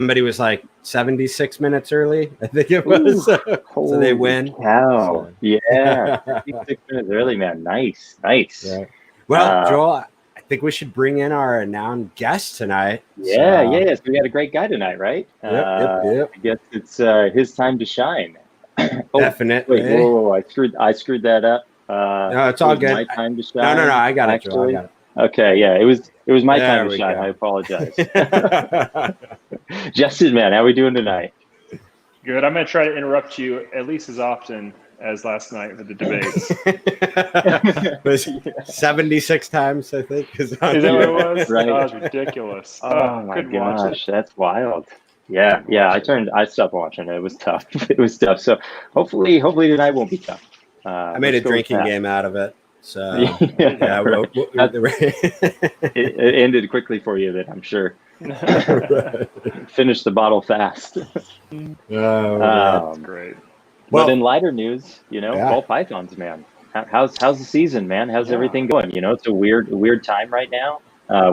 somebody was like 76 minutes early, I think it was. So they win. Cow. So. Yeah, 56 minutes early, man. Nice. Right. Well, Joel, I think we should bring in our renowned guest tonight. Yeah. So we got a great guy tonight, right? Yep. I guess it's his time to shine. Definitely. Wait, whoa, I screwed that up. No, it's all good. My time to shine. No, I got it, actually. Joel. I got it. Okay, yeah, it was my time to shine. Go. I apologize. Justin, man, how we doing tonight? Good. I'm going to try to interrupt you at least as often as last night with the debates. It was 76 times, I think. Is that what it was? Right. That was ridiculous. Oh my gosh, that's wild. Yeah. I stopped watching it. It was tough. So hopefully tonight won't be tough. I made a drinking game out of it. So it ended quickly for you, then I'm sure. Finish the bottle fast. That's great. But in lighter news, ball pythons, man. How's the season, man? How's everything going? It's a weird time right now.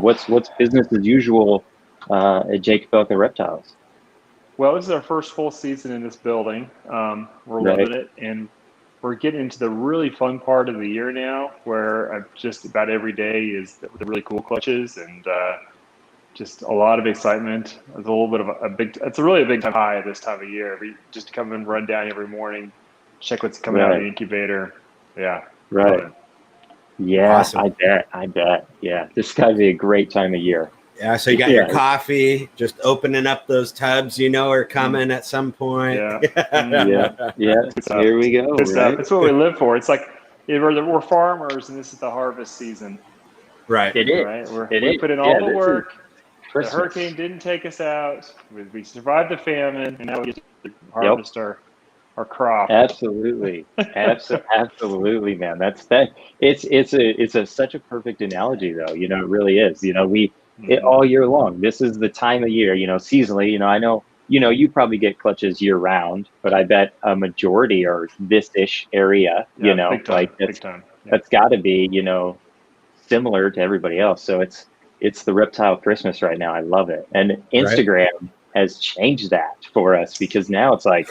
What's business as usual at Kobylka Reptiles? Well, this is our first full season in this building. We're loving it, and we're getting into the really fun part of the year now, where just about every day is the really cool clutches and just a lot of excitement. It's a little bit of it's really a big time high at this time of year. Just to come and run down every morning, check what's coming out of the incubator. Yeah. Right. Yeah, awesome. I bet. Yeah, this got to be a great time of year. Yeah, so you got your coffee, just opening up those tubs, are coming at some point. Yeah. Here we go. Right? That's what we live for. It's like we're farmers, and this is the harvest season. Right. It is. Right. We put in all the work. The hurricane didn't take us out. We survived the famine, and now we get to harvest our crop. Absolutely, absolutely, man. It's such a perfect analogy, though. It really is. All year long. This is the time of year. Seasonally. I know. You probably get clutches year round, but I bet a majority are this-ish area. Big time, big time. Yeah. That's got to be similar to everybody else. So it's the reptile Christmas right now. I love it, and Instagram has changed that for us, because now it's like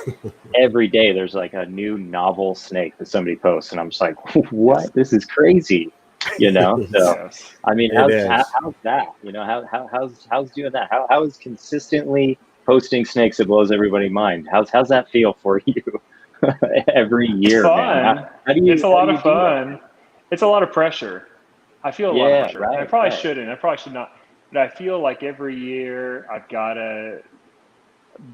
every day there's like a new novel snake that somebody posts, and I'm just like, what? This is crazy. So I mean, how's that? How's doing that? How is consistently posting snakes that blows everybody's mind? How's that feel for you every year, man? It's a lot of fun. It's a lot of pressure. I feel a lot of pressure. Right, I probably shouldn't. I probably should not. But I feel like every year I've got to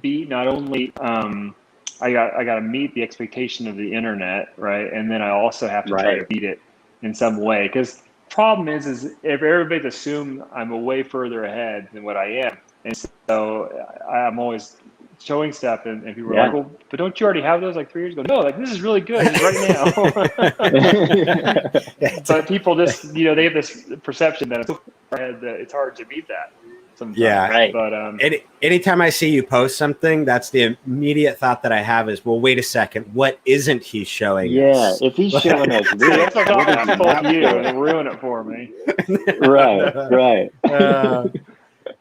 beat not only I got to meet the expectation of the internet, right? And then I also have to try to beat it in some way. Because problem is if everybody assumes I'm way further ahead than what I am, and so I'm always showing stuff, and people are like, well, but don't you already have those like 3 years ago? No, like this is really good right now. But people just, they have this perception that it's hard to beat that. Sometimes. Yeah, right. But anytime I see you post something, that's the immediate thought that I have is, well, wait a second, what isn't he showing us? If he's showing us, that's like I told you and ruin it for me. Right.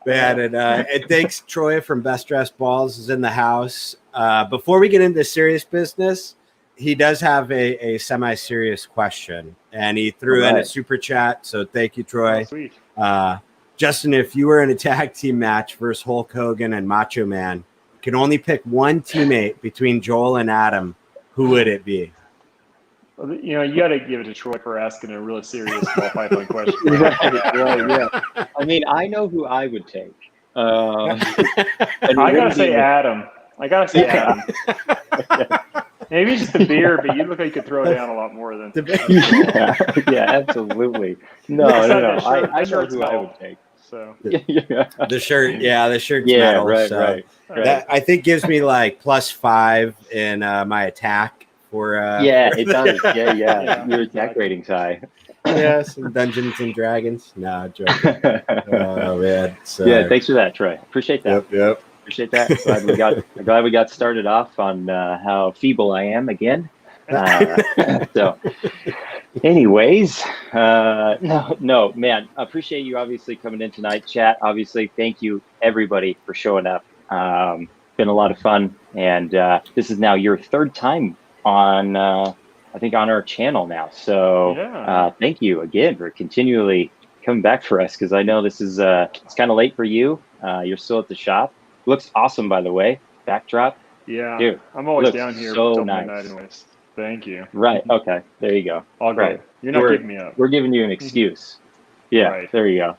Man, and thanks, Troy from Best Dressed Balls is in the house. Before we get into serious business, he does have a semi-serious question, and he threw in a super chat. So thank you, Troy. Oh, sweet. Justin, if you were in a tag team match versus Hulk Hogan and Macho Man, you can only pick one teammate between Joel and Adam, who would it be? Well, you got to give it to Troy for asking a really serious ball python question. Right. I mean, I know who I would take. I gotta say Adam. Maybe just the beer, but you look like you could throw down a lot more than. Yeah, absolutely. No. I know who I would take. So the shirt's metal. Right. That I think gives me like +5 in my attack for. It does. Yeah. Your attack rating's high. Yes, Dungeons and Dragons. No, joking. Oh man. So, thanks for that, Troy. Appreciate that. Yep. Appreciate that. Glad we got started off on how feeble I am again. So, anyways, no, man. Appreciate you obviously coming in tonight, chat. Obviously, thank you everybody for showing up. Been a lot of fun, and this is now your third time on, I think, on our channel now. So thank you again for continually coming back for us, because I know this is it's kind of late for you. You're still at the shop. Looks awesome, by the way. Backdrop. Yeah, dude, I'm always down here so till nice. midnight anyways. Thank you. Right. Okay. There you go. All good. Right. You're not giving me up. We're giving you an excuse. Yeah. Right. There you go.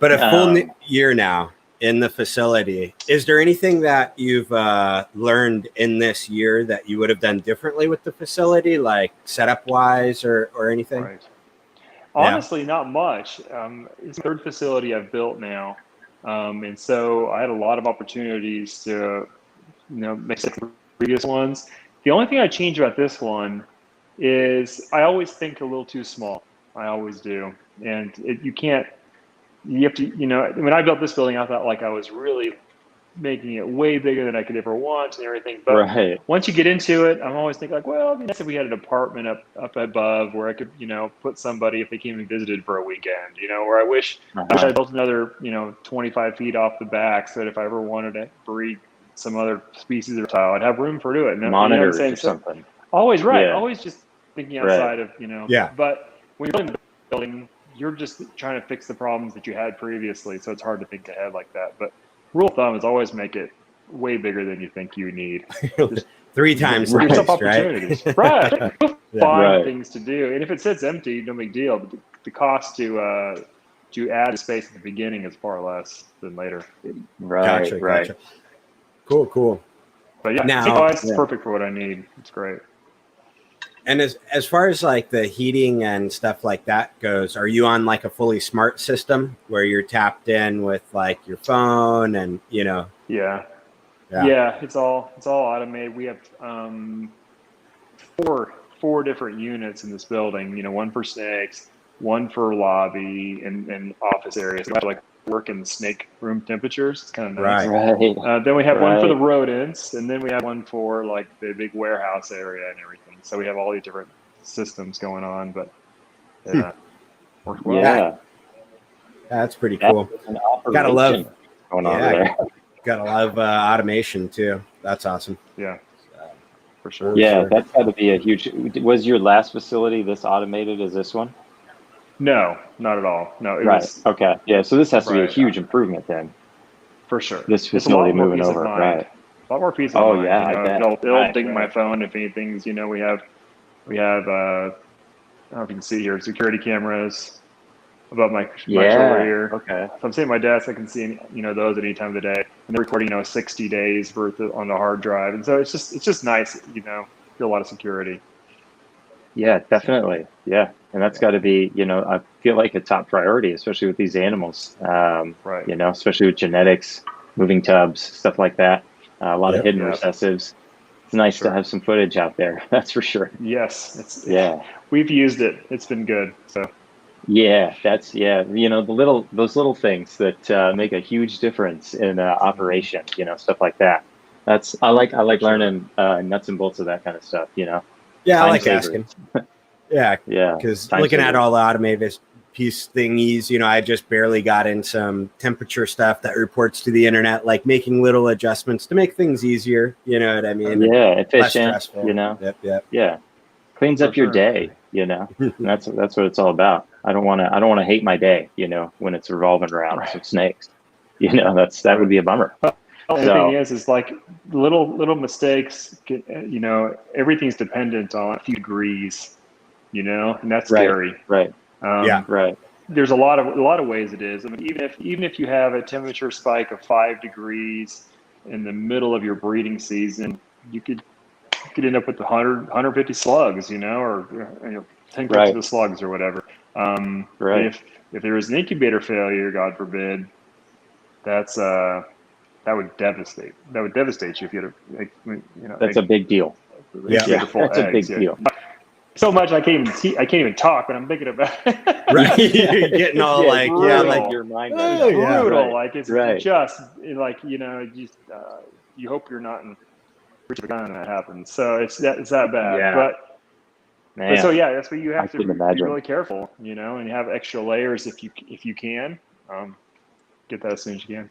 But a full year now in the facility. Is there anything that you've learned in this year that you would have done differently with the facility, like setup wise or anything? Right. Honestly, not much. It's the third facility I've built now. And so I had a lot of opportunities to, make the previous ones. The only thing I changed about this one is I always think a little too small. I always do. And you have to, when I built this building, I thought like I was really making it way bigger than I could ever want and everything. But once you get into it, I'm always thinking like, well, it'd be nice if we had an apartment up above where I could, put somebody if they came and visited for a weekend, or I wish I built another, 25 feet off the back so that if I ever wanted to breed some other species of reptile, I'd have room for it. Monitors or something. Always right. Yeah. Always just thinking outside of, Yeah. But when you're building the building, you're just trying to fix the problems that you had previously. So it's hard to think ahead like that. But rule of thumb is always make it way bigger than you think you need. Just 3 times give yourself right? opportunities. Right. Find things to do. And if it sits empty, no big deal. But the cost to add space at the beginning is far less than later. Right. Gotcha. Cool. But yeah, now, it's perfect for what I need. It's great. And as far as like the heating and stuff like that goes, are you on like a fully smart system where you're tapped in with like your phone and Yeah, it's all automated. We have four different units in this building. One for snakes, one for lobby and office areas. We have to like work in the snake room temperatures. It's kind of nice. Right. Then we have one for the rodents, and then we have one for like the big warehouse area and everything. So we have all these different systems going on, but works well. Yeah, that's pretty cool. Gotta love going on there. Gotta love automation too. That's awesome. Yeah, for sure. Yeah, that's got to be a huge. Was your last facility this automated as this one? No, not at all. No, it was okay. Yeah, so this has to be a huge improvement then. For sure. This facility moving over, right? A lot more peace of mind. Yeah, it'll ding my phone if anything's. We have. I don't know if you can see here, security cameras above my shoulder here. Okay. So I'm sitting at my desk. I can see those at any time of the day, and they're recording 60 days worth on the hard drive, and so it's just nice. Feel a lot of security. Yeah, definitely. Yeah, and that's got to be I feel like a top priority, especially with these animals. Right. Especially with genetics, moving tubs, stuff like that. A lot of hidden recessives. It's nice to have some footage out there. That's for sure. Yes. We've used it. It's been good. So. Yeah, that's those little things that make a huge difference in operation. Stuff like that. I like learning nuts and bolts of that kind of stuff. Yeah, I like asking. Yeah. Because looking at all the automated piece thingies, I just barely got in some temperature stuff that reports to the internet, like making little adjustments to make things easier. You know what I mean? Yeah, efficient. Less stressful. Yep. Yeah, cleans up your day. And that's what it's all about. I don't want to hate my day. When it's revolving around some snakes. That would be a bummer. The thing is like little mistakes. Everything's dependent on a few degrees. And that's scary. Right. Right. There's a lot of ways it is. I mean, even if you have a temperature spike of 5 degrees in the middle of your breeding season, you could end up with 150 slugs, or 10 clips of the slugs or whatever. If there was an incubator failure, God forbid, that would devastate you if you had that's a big deal. That's a big deal. So much I can't even talk when I'm thinking about it. Right, you're getting all like your mind. Brutal. Like it's just like you hope you're not in reach of a gun when that happens. So it's that bad. Yeah. But so that's what you have to be really careful. And you have extra layers if you can. get that as soon as you can.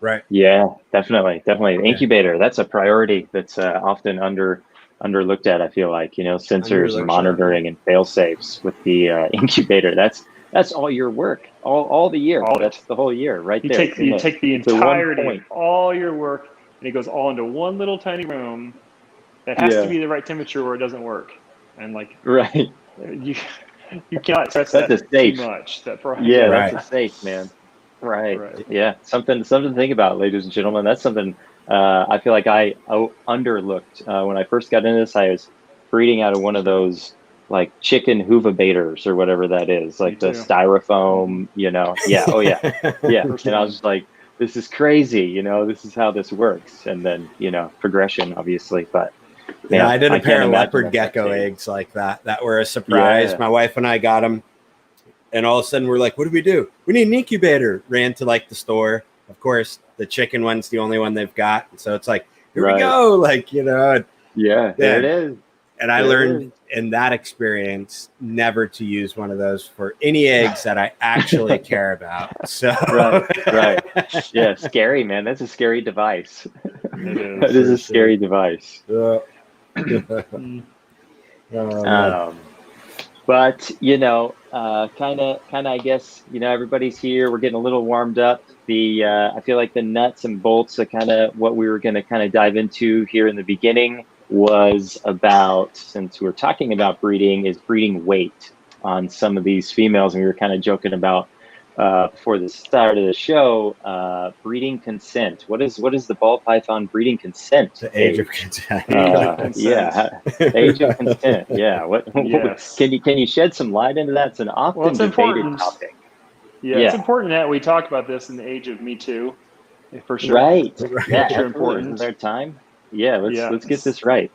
Right. Yeah, definitely. Incubator, that's a priority that's often underlooked at. I feel like, sensors and monitoring and fail safes with the incubator. That's all your work, all the year. That's the whole year, right there. You take the entirety of all your work, and it goes all into one little tiny room that has to be the right temperature, or it doesn't work. And right, you cannot stress that too much. That's a safe, man. Right. Yeah. Something to think about, ladies and gentlemen. That's something I feel like I underlooked when I first got into this. I was breeding out of one of those like chicken hoovabators or whatever that is, like the styrofoam, Yeah. Oh yeah. Yeah. And I was just like, this is crazy. This is how this works. And then, progression, obviously, but. Yeah, I did a pair of leopard gecko eggs like that were a surprise. Yeah. My wife and I got them. And all of a sudden we're like, what do? We need an incubator. Ran to the store. Of course, the chicken one's the only one they've got. So it's like, here we go. Yeah, there it is. And I learned in that experience never to use one of those for any eggs that I actually care about. So right. Yeah, scary, man. That's a scary device. That is a scary device. But kind of, I guess, everybody's here. We're getting a little warmed up. I feel like the nuts and bolts of kind of what we were going to kind of dive into here in the beginning was about, since we're talking about breeding, is breeding weight on some of these females. And we were kind of joking about before the start of the show, breeding consent. What is the ball python breeding consent? The age of consent. Yeah, age of consent. Yeah. What can you shed some light into that? It's an often debated topic. Yeah, it's important that we talk about this in the age of Me Too, for sure. Right. Yeah, sure important. Is there time? Yeah, let's get this right.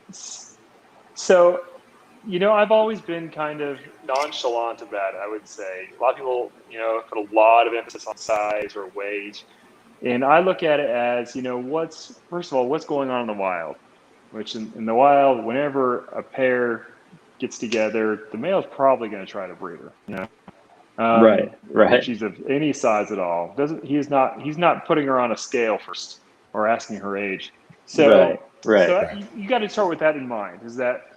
So, I've always been kind of nonchalant about it, I would say. A lot of people, put a lot of emphasis on size or weight. And I look at it as, first of all, what's going on in the wild? Which in the wild, whenever a pair gets together, the male's probably going to try to breed her, Right. If she's of any size at all. He's not putting her on a scale first or asking her age. So, you got to start with that in mind, is that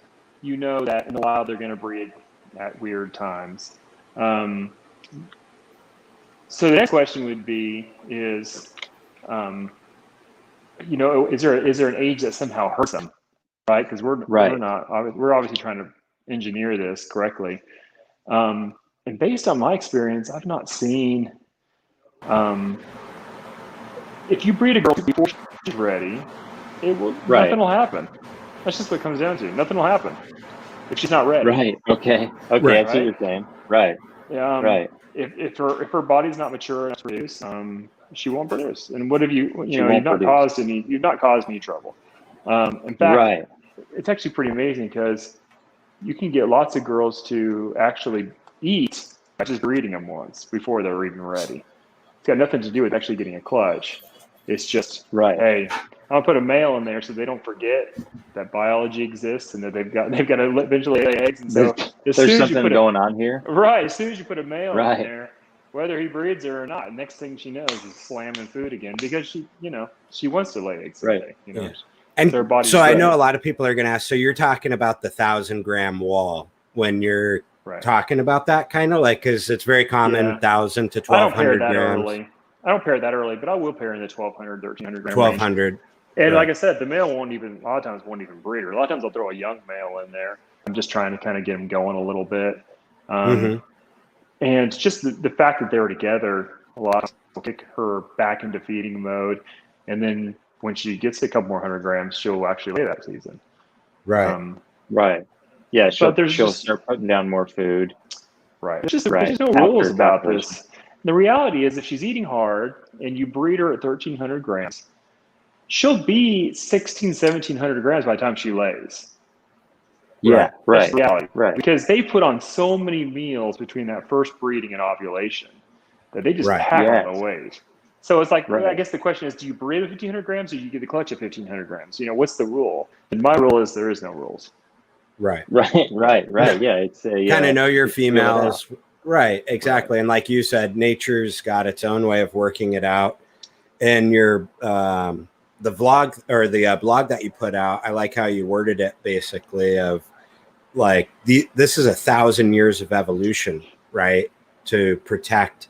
that in the wild they're going to breed at weird times. So the next question would be is there an age that somehow hurts them, right? Because we're obviously trying to engineer this correctly. And based on my experience, I've not seen if you breed a girl before she's ready, nothing will happen. That's just what it comes down to. Nothing will happen if she's not ready. Right. Okay. I see what you're saying. Right. Right. If her body's not mature enough to produce, she won't produce. And what have you've not caused any trouble. In fact, it's actually pretty amazing because you can get lots of girls to actually eat by just breeding them once before they're even ready. It's got nothing to do with actually getting a clutch. It's just, hey, I'll put a male in there so they don't forget that biology exists and that they've got to eventually lay eggs. And so there's something going on here. Right. As soon as you put a male in there, whether he breeds her or not, next thing she knows is slamming food again because she wants to lay eggs. Right. And so I know a lot of people are going to ask, so you're talking about the 1,000-gram wall when you're talking about that kind of because it's very common, 1,000 to 1,200 grams. I don't pair that early, but I will pair in the 1,200, 1,300 gram 1,200. Range. And like I said, the male a lot of times won't even breed her. A lot of times I'll throw a young male in there. I'm just trying to kind of get them going a little bit. And just the fact that they're together, a lot of times will kick her back into feeding mode. And then when she gets to a couple more 100 grams, she'll actually lay that season. Right. Yeah, she'll start putting down more food. Right. There's no rules about this. The reality is if she's eating hard and you breed her at 1,300 grams, she'll be 1,700 grams by the time she lays. Yeah, That's the reality. Right. Because they put on so many meals between that first breeding and ovulation that they just pack on the weight. So it's like, I guess the question is, do you breed at 1,500 grams or do you get the clutch at 1,500 grams? What's the rule? And my rule is there is no rules. Right. Yeah, it's kind of know your females Right, exactly. And like you said, nature's got its own way of working it out. And your the vlog or the blog that you put out, I like how you worded it basically of like this is 1,000 years of evolution, right? To protect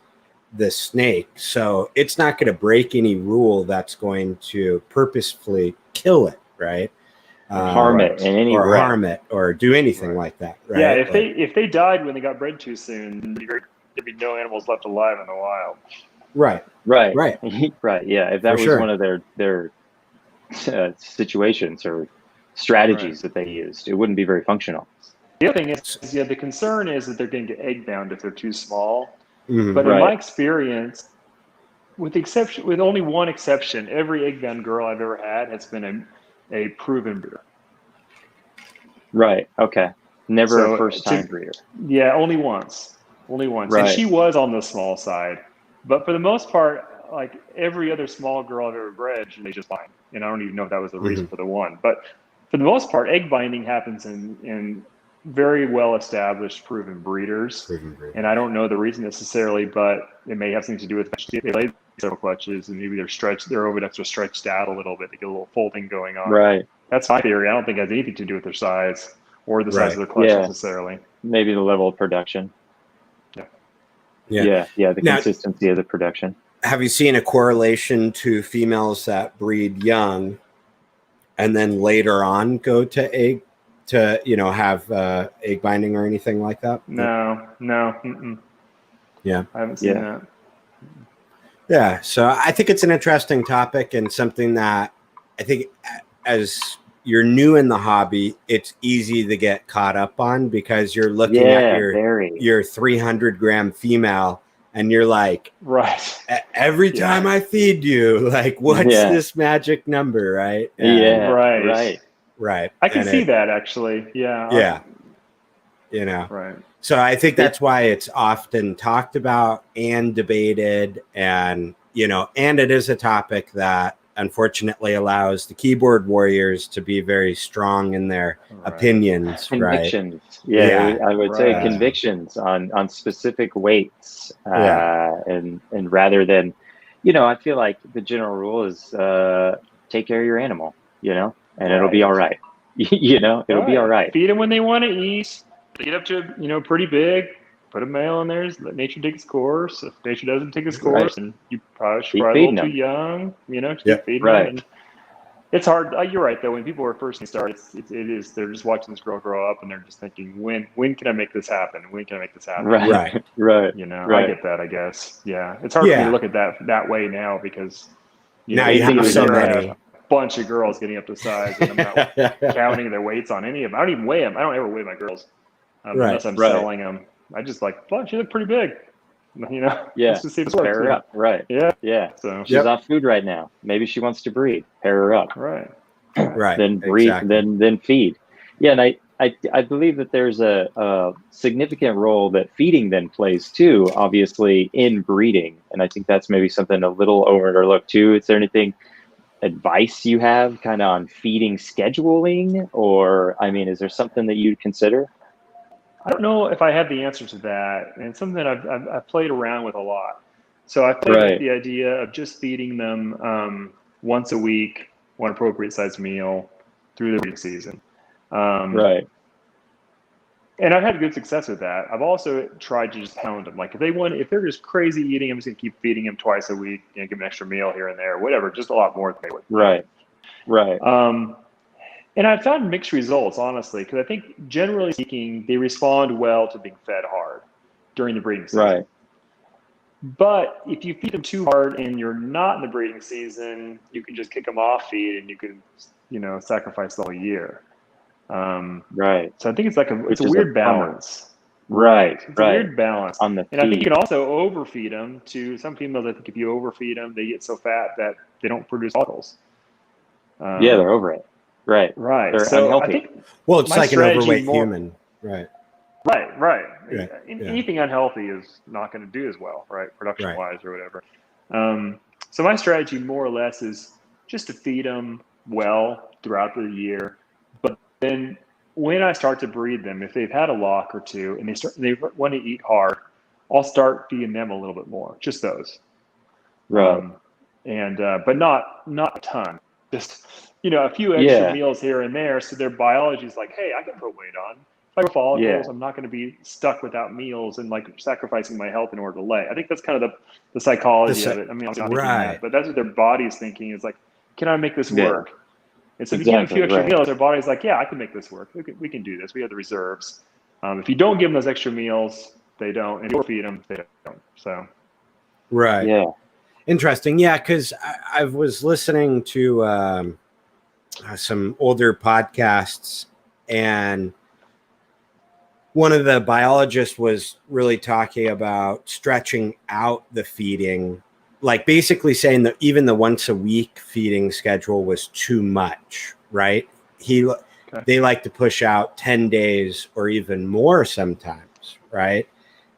the snake. So it's not going to break any rule that's going to purposefully kill it, right? Harm it in any way. Harm it or do anything like that, right? Yeah, if they died when they got bred too soon, there'd be no animals left alive in the wild. Right. Yeah, if that was one of their situations or strategies that they used, it wouldn't be very functional. The other thing is, the concern is that they're going to get egg bound if they're too small. Mm-hmm. But in my experience, with only one exception, every egg bound girl I've ever had has been a proven breeder. Right. Okay. Never a first time breeder. Yeah, only once. Right. And she was on the small side, but for the most part, like every other small girl I've ever bred, they just bind. And I don't even know if that was the reason for the one, but for the most part, egg binding happens in very well established proven breeders. And I don't know the reason necessarily, but it may have something to do with they laid several clutches and maybe their oviducts are stretched out a little bit. They get a little folding going on. Right. That's my theory. I don't think it has anything to do with their size or the size of their clutch necessarily. Maybe the level of production. The consistency of the production. Have you seen a correlation to females that breed young and then later on go to egg to, have egg binding or anything like that? No. Mm-mm. Yeah. I haven't seen that. Yeah. So I think it's an interesting topic and something that I think as you're new in the hobby, it's easy to get caught up on because you're looking at your 300-gram female and you're like, every time I feed you, like, what's this magic number, right? And right. I can see that actually. Yeah. Right. So I think that's why it's often talked about and debated, and and it is a topic that unfortunately allows the keyboard warriors to be very strong in their opinions. Convictions. I would say convictions on specific weights. And rather than, I feel like the general rule is take care of your animal, and it'll be all right. It'll be all right. Feed them when they want to eat. They get up to, pretty big. Put a male in there, let nature take its course. If nature doesn't take its course, and you probably a little too young, keep feeding them. And it's hard. You're right, though. When people are first getting started, it is. They're just watching this girl grow up, and they're just thinking, when can I make this happen? When can I make this happen? Right. I get that. I guess. Yeah, it's hard for me to look at that way now because now you have so many. A bunch of girls getting up to size, and I'm not counting their weights on any of them. I don't even weigh them. I don't ever weigh my girls unless I'm selling them. I just she looked pretty big, Just to see if it's pair her up, Yeah. So she's off food right now. Maybe she wants to breed. Pair her up, right. Then breed, then feed. Yeah, and I believe that there's a significant role that feeding then plays too, obviously in breeding, and I think that's maybe something a little overlooked too. Is there anything advice you have kind of on feeding scheduling, or is there something that you'd consider? I don't know if I have the answer to that, and it's something that I've played around with a lot. So I played with the idea of just feeding them once a week, one appropriate size meal through the breeding season. And I've had good success with that. I've also tried to just pound them. Like if they're just crazy eating, I'm just gonna keep feeding them twice a week, give them an extra meal here and there, whatever, just a lot more than they would. Right. And I've found mixed results, honestly, because I think generally speaking, they respond well to being fed hard during the breeding season. Right. But if you feed them too hard and you're not in the breeding season, you can just kick them off feed and you can, sacrifice the whole year. Right. So I think it's it's a weird balance. Right. It's a weird balance. On the feed. And I think you can also overfeed them to some females. I think if you overfeed them, they get so fat that they don't produce follicles. They're over it. Right. They're so unhealthy. I think it's like an overweight human. Right. Yeah. Anything unhealthy is not going to do as well, right? Production-wise or whatever. So my strategy more or less is just to feed them well throughout the year. But then when I start to breed them, if they've had a lock or two and they want to eat hard, I'll start feeding them a little bit more, just those. Right. But not a ton, just, a few extra meals here and there. So their biology is like, hey, I can put weight on. If I grow follicles, I'm not going to be stuck without meals and like sacrificing my health in order to lay. I think that's kind of the psychology of it. I mean, I'm not thinking that, but that's what their body's thinking is like, can I make this work? And so if you give them a few extra meals, their body's like, yeah, I can make this work. We can do this. We have the reserves. If you don't give them those extra meals, they don't. And if you feed them, they don't. So. Right. Yeah. Interesting. Yeah, because I was listening to some older podcasts, and one of the biologists was really talking about stretching out the feeding, like basically saying that even the once a week feeding schedule was too much, right? They like to push out 10 days or even more sometimes, right?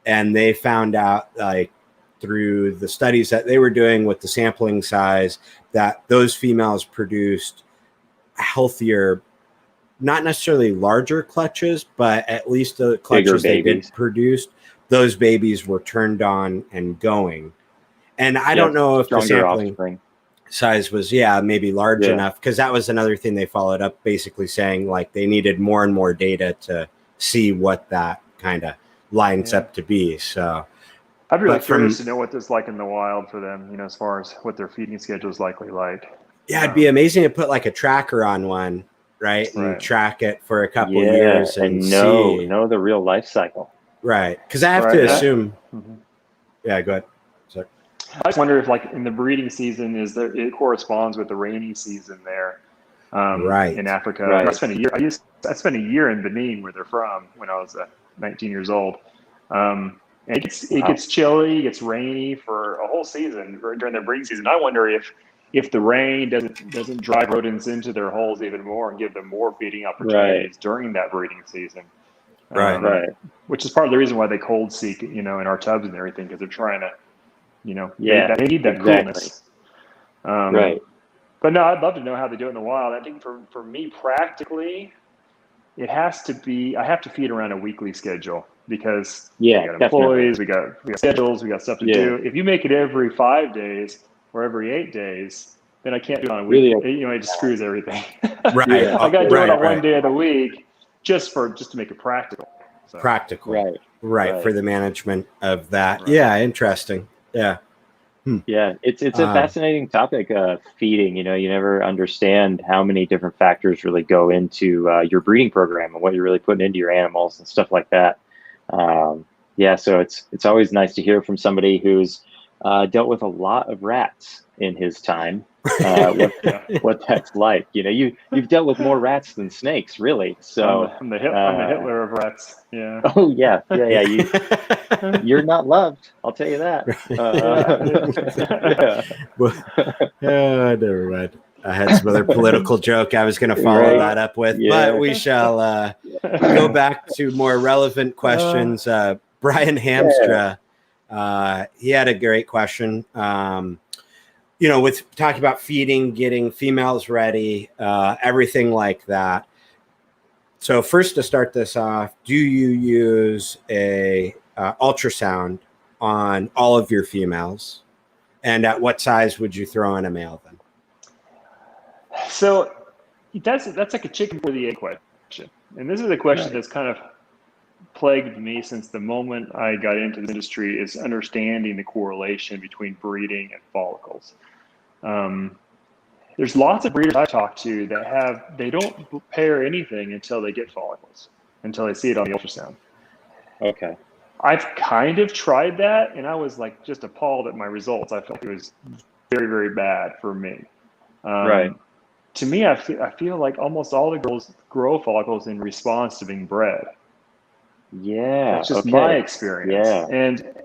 And they found out, like, through the studies that they were doing with the sampling size, that those females produced healthier, not necessarily larger clutches, but at least the clutches they did produce, those babies were turned on and going. And I don't know if the sampling size was, maybe large enough, because that was another thing they followed up, basically saying like they needed more and more data to see what that kind of lines up to be. So I'd be really curious to know what this is like in the wild for them, as far as what their feeding schedule is likely like. Yeah, it'd be amazing to put like a tracker on one, right? And track it for a couple years and know the real life cycle. Right. Because I have to assume. Yeah, go ahead. Sorry. I just wonder if, like, in the breeding season, it corresponds with the rainy season there, in Africa. Right. I spent a year in Benin, where they're from, when I was 19 years old. It gets chilly, it gets rainy for a whole season during their breeding season. I wonder if the rain doesn't drive rodents into their holes even more and give them more feeding opportunities during that breeding season. Right. Which is part of the reason why they cold seek, in our tubs and everything, because they're trying to, they need that coolness. But no, I'd love to know how they do it in the wild. I think for me, practically, I have to feed around a weekly schedule, because we got employees, we got schedules, we got stuff to do. If you make it every 5 days or every 8 days, then I can't do it on a week. It just screws everything. Right. I got to do it on one day of the week just to make it practical. So. Practical. Right. For the management of that. Right. Yeah. Interesting. Yeah. Yeah, it's a fascinating topic, feeding. You never understand how many different factors really go into your breeding program and what you're really putting into your animals and stuff like that. So it's always nice to hear from somebody who's dealt with a lot of rats in his time. What that's like. You've dealt with more rats than snakes, really. So I'm the Hitler of rats. Yeah. Oh yeah. You're not loved. I'll tell you that. Never mind. I had some other political joke I was going to follow that up with, but we shall go back to more relevant questions. Brian Hamstra, he had a great question. With talking about feeding, getting females ready, everything like that. So first, to start this off, do you use a ultrasound on all of your females? And at what size would you throw in a male then? So that's like a chicken for the egg question. And this is a question that's kind of plagued me since the moment I got into this industry, is understanding the correlation between breeding and follicles. There's lots of breeders I talk to that they don't pair anything until they get follicles, until they see it on the ultrasound. Okay. I've kind of tried that, and I was like just appalled at my results. I felt it was very, very bad for me. To me, I feel like almost all the girls grow follicles in response to being bred. Yeah, that's just my experience. Yeah,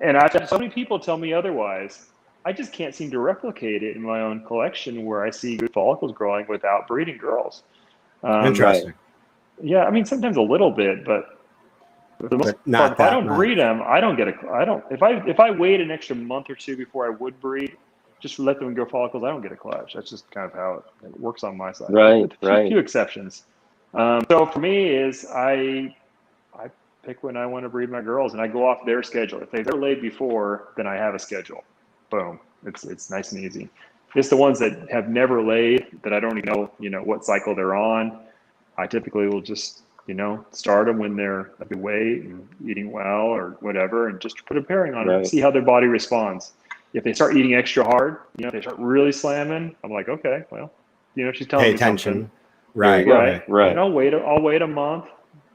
and I've had so many people tell me otherwise. I just can't seem to replicate it in my own collection, where I see good follicles growing without breeding girls. Interesting. Yeah, I mean sometimes a little bit, but for the most part, if I don't breed them, I don't get if I wait an extra month or two before I would breed, just let them grow follicles, I don't get a clutch. That's just kind of how it works on my side. Right. A few exceptions. So for me is I pick when I want to breed my girls, and I go off their schedule. If they've ever laid before, then I have a schedule. Boom. It's nice and easy. It's the ones that have never laid that I don't even know, what cycle they're on. I typically will just, start them when they're a good weight and eating well or whatever, and just put a pairing on them and see how their body responds. If they start eating extra hard, if they start really slamming, I'm like, okay, well, she's telling me attention. something. Right. And I'll wait a month,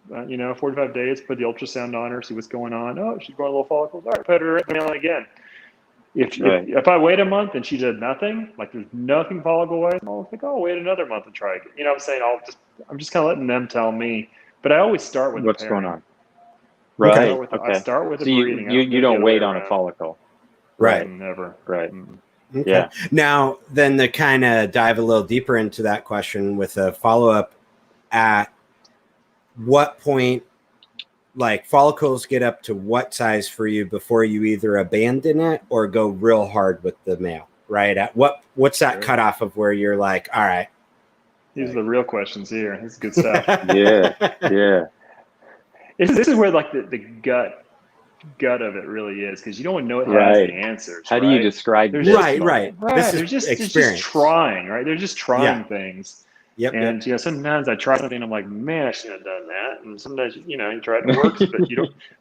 45 days, put the ultrasound on her, see what's going on. Oh, she's growing little follicles. All right, put her on again. If I wait a month and she does nothing, like there's nothing follicle wise, I'll think, oh, wait another month and try again. I'm saying I'm just kind of letting them tell me. But I always start with what's going on. Right. I start with the breeding. You don't wait on a follicle. Right. Never. Right. Okay. Yeah. Now, then to kind of dive a little deeper into that question with a follow-up, at what point, like follicles get up to what size for you before you either abandon it or go real hard with the male, right? At what's that cutoff of where you're like, all right. These are the real questions here. This is good stuff. Yeah. This is where like the gut of it really is, because you don't know it has the answers. How do you describe this? Right. This is experience. They're just trying, right? They're just trying things. Yep. And sometimes I try something and I'm like, man, I shouldn't have done that. And sometimes you try it, it works,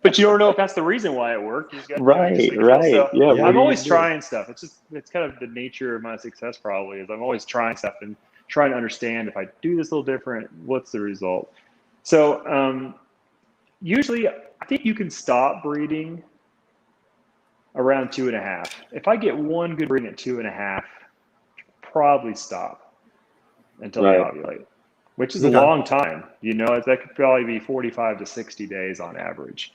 but you don't know if that's the reason why it worked. You just got right. So Yeah. I'm always trying stuff. It's kind of the nature of my success probably is I'm always trying stuff and trying to understand if I do this a little different, what's the result. So usually I think you can stop breeding around 2.5. If I get one good breeding at 2.5, probably stop until they ovulate, which is a long time. That could probably be 45 to 60 days on average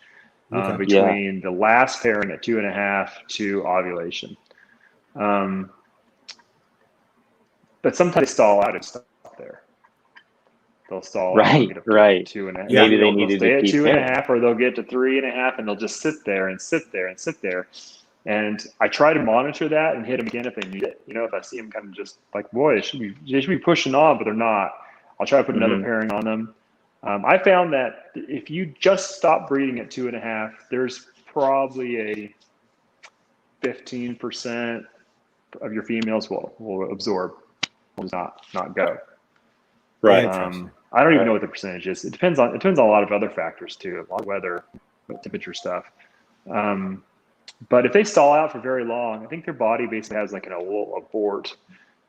between the last pairing at 2.5 to ovulation. But sometimes they stall out and stop there. They'll stall out and get up to 2.5. Maybe they needed to keep 2.5, or they'll get to 3.5, and they'll just sit there and sit there and sit there. And I try to monitor that and hit them again if they need it. If I see them kind of just like, boy, they should be pushing on, but they're not. I'll try to put another pairing on them. I found that if you just stop breeding at 2.5, there's probably a 15% of your females will absorb, will not go. Right. I don't even know what the percentage is. It depends on a lot of other factors too, a lot of weather, temperature stuff. But if they stall out for very long, I think their body basically has like an abort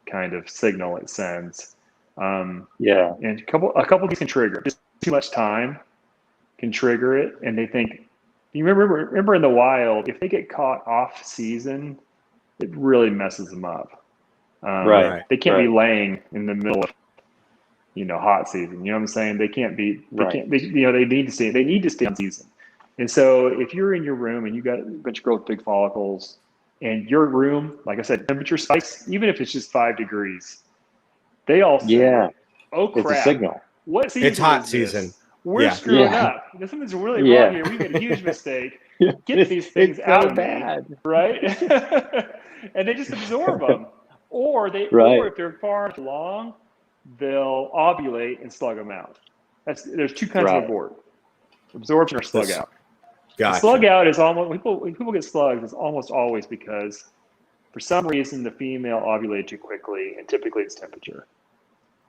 kind of signal it sends. And a couple of these can trigger. Just too much time can trigger it, and they think. You remember in the wild, if they get caught off season, it really messes them up. They can't be laying in the middle of hot season. You know what I'm saying? They can't be. They need to stay on season. And so if you're in your room and you got a bunch of girls with big follicles, and your room, like I said, temperature spikes, even if it's just 5 degrees, they all say, oh crap, it's a signal. What season? It's hot is season. This? We're screwing up. Something's really wrong here. We made a huge mistake. Get these things out of bad. me, right? And they just absorb them. Or if they're far too long, they'll ovulate and slug them out. There's two kinds of abort: absorption or slug out. Gotcha. Slug out is almost when people get slugs, it's almost always because for some reason the female ovulated too quickly, and typically it's temperature.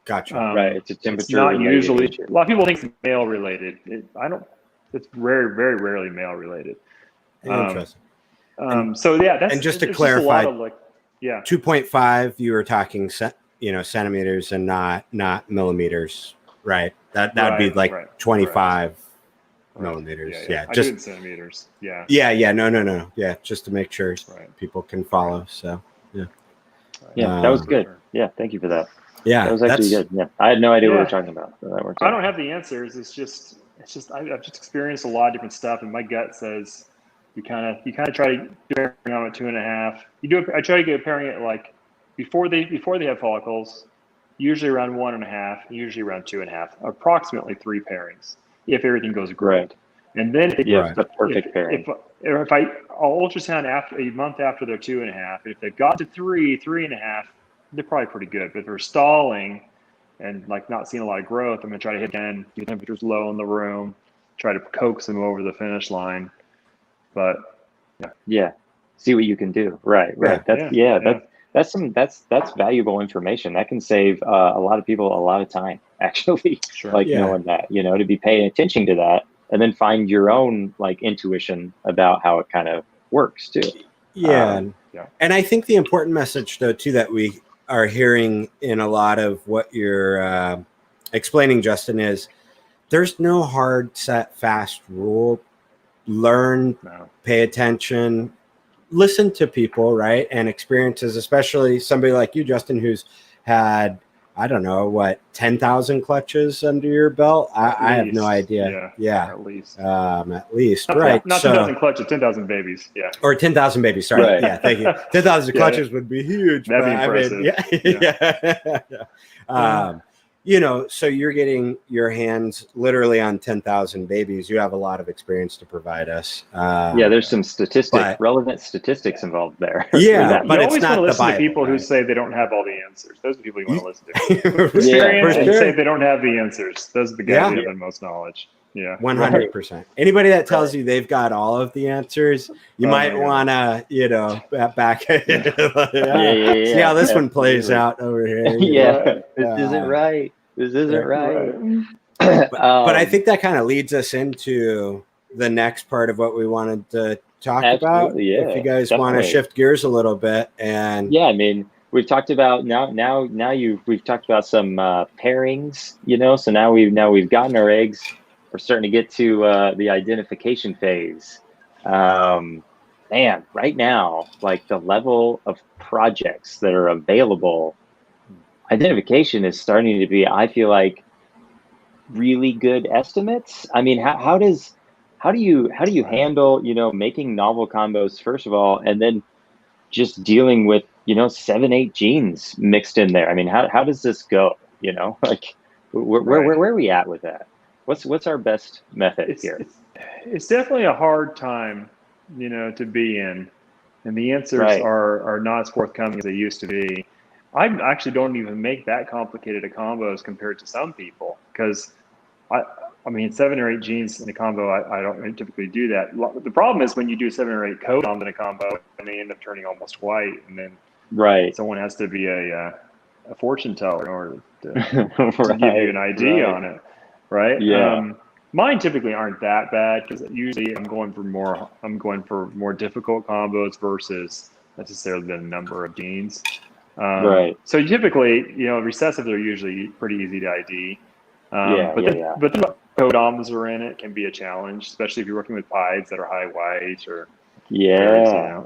Gotcha. It's a temperature. It's not usually. A lot of people think it's male related. It's very, very rarely male related. Interesting. That's, and just to clarify, 2.5. You were talking, centimeters and not millimeters, right? That would be like 25 millimeters. Yeah. Just I do in centimeters. Yeah. No. Yeah, just to make sure people can follow. So that was good. Yeah, thank you for that. Yeah, that was actually good. Yeah, I had no idea what we were talking about. So that worked out. I don't have the answers. It's just I've just experienced a lot of different stuff, and my gut says you kind of try to get a pairing on at 2.5. I try to get a pairing at like before they have follicles, usually around 1.5, usually around 2.5, approximately 3 pairings if everything goes great. Right. And then the perfect pairing. If I'll ultrasound after a month after they're 2.5, if they've got to 3.5, they're probably pretty good. But if they're stalling and like not seeing a lot of growth, I'm gonna try to hit again. The temperature's low in the room. try to coax them over the finish line. But yeah, see what you can do. Right. That's valuable information that can save a lot of people a lot of time, actually. Sure. Like knowing that, to be paying attention to that, and then find your own like intuition about how it kind of works too. And I think the important message though too that we are hearing in a lot of what you're explaining, Justin, is there's no hard set fast rule. Learn, pay attention, listen to people, right? And experiences, especially somebody like you, Justin, who's had, I don't know, what, 10,000 clutches under your belt? I have no idea. Yeah. At least. Right. Not 10,000 clutches, 10,000 babies. Yeah. Or 10,000 babies. Sorry. Right. Yeah. Thank you. 10,000 clutches would be huge. That'd be impressive. So you're getting your hands literally on 10,000 babies. You have a lot of experience to provide us. There's some relevant statistics involved there. Yeah, but you it's always not want to listen Bible, to people who right? say they don't have all the answers. Those are the people you want to listen to. Experience and say they don't have the answers. Those are the guys who have the most knowledge. Yeah, 100%. Anybody that tells you they've got all of the answers, you might want to, back. See how this one plays out over here. This isn't right. This isn't right. But I think that kind of leads us into the next part of what we wanted to talk about. Yeah, if you guys want to shift gears a little bit, and we've talked about we've talked about some pairings, so now we've gotten our eggs. We're starting to get to the identification phase. Right now, like the level of projects that are available, identification is starting to be, I feel like, really good estimates. I mean, how do you handle, making novel combos, first of all, and then just dealing with, 7-8 genes mixed in there? I mean, how does this go? Like where are we at with that? What's our best method here? It's definitely a hard time, to be in, and the answers are not as forthcoming as they used to be. I actually don't even make that complicated a combos compared to some people, because I mean 7 or 8 genes in a combo, I don't typically do that. The problem is when you do 7 or 8 codons in a combo and they end up turning almost white, and then someone has to be a fortune teller in order to give you an ID on it. Right. Yeah. Mine typically aren't that bad, because usually I'm going for more difficult combos versus necessarily the number of genes. So typically, recessives are usually pretty easy to ID. But the codoms are in it can be a challenge, especially if you're working with pieds that are high white or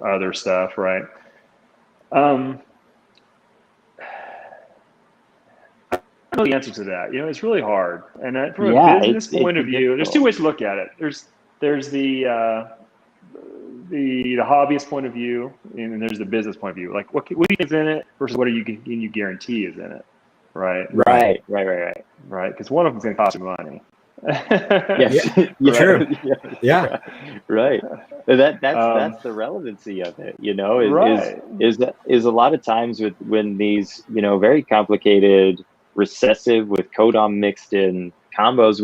other stuff. Right. I know the answer to that. It's really hard. And from a business point of view, there's two ways to look at it. There's the hobbyist point of view, and there's the business point of view. Like what is in it versus what you guarantee is in it. Right. Because one of them's going to cost you money. True. Yeah. Right. That's the relevancy of it. Is a lot of times when these very complicated recessive with codon mixed in combos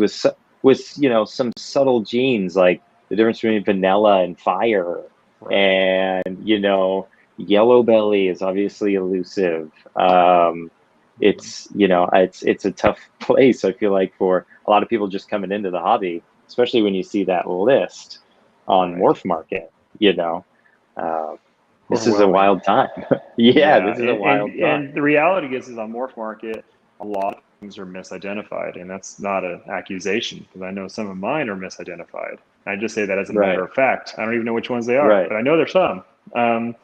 with some subtle genes, like the difference between vanilla and fire, and yellow belly is obviously elusive. It's a tough place, I feel like, for a lot of people just coming into the hobby, especially when you see that list on Morph Market. This is a wild time. This is a wild time. And the reality is on Morph Market, a lot of things are misidentified, and that's not an accusation, because I know some of mine are misidentified. I just say that as a matter of fact. I don't even know which ones they are, but I know there's some.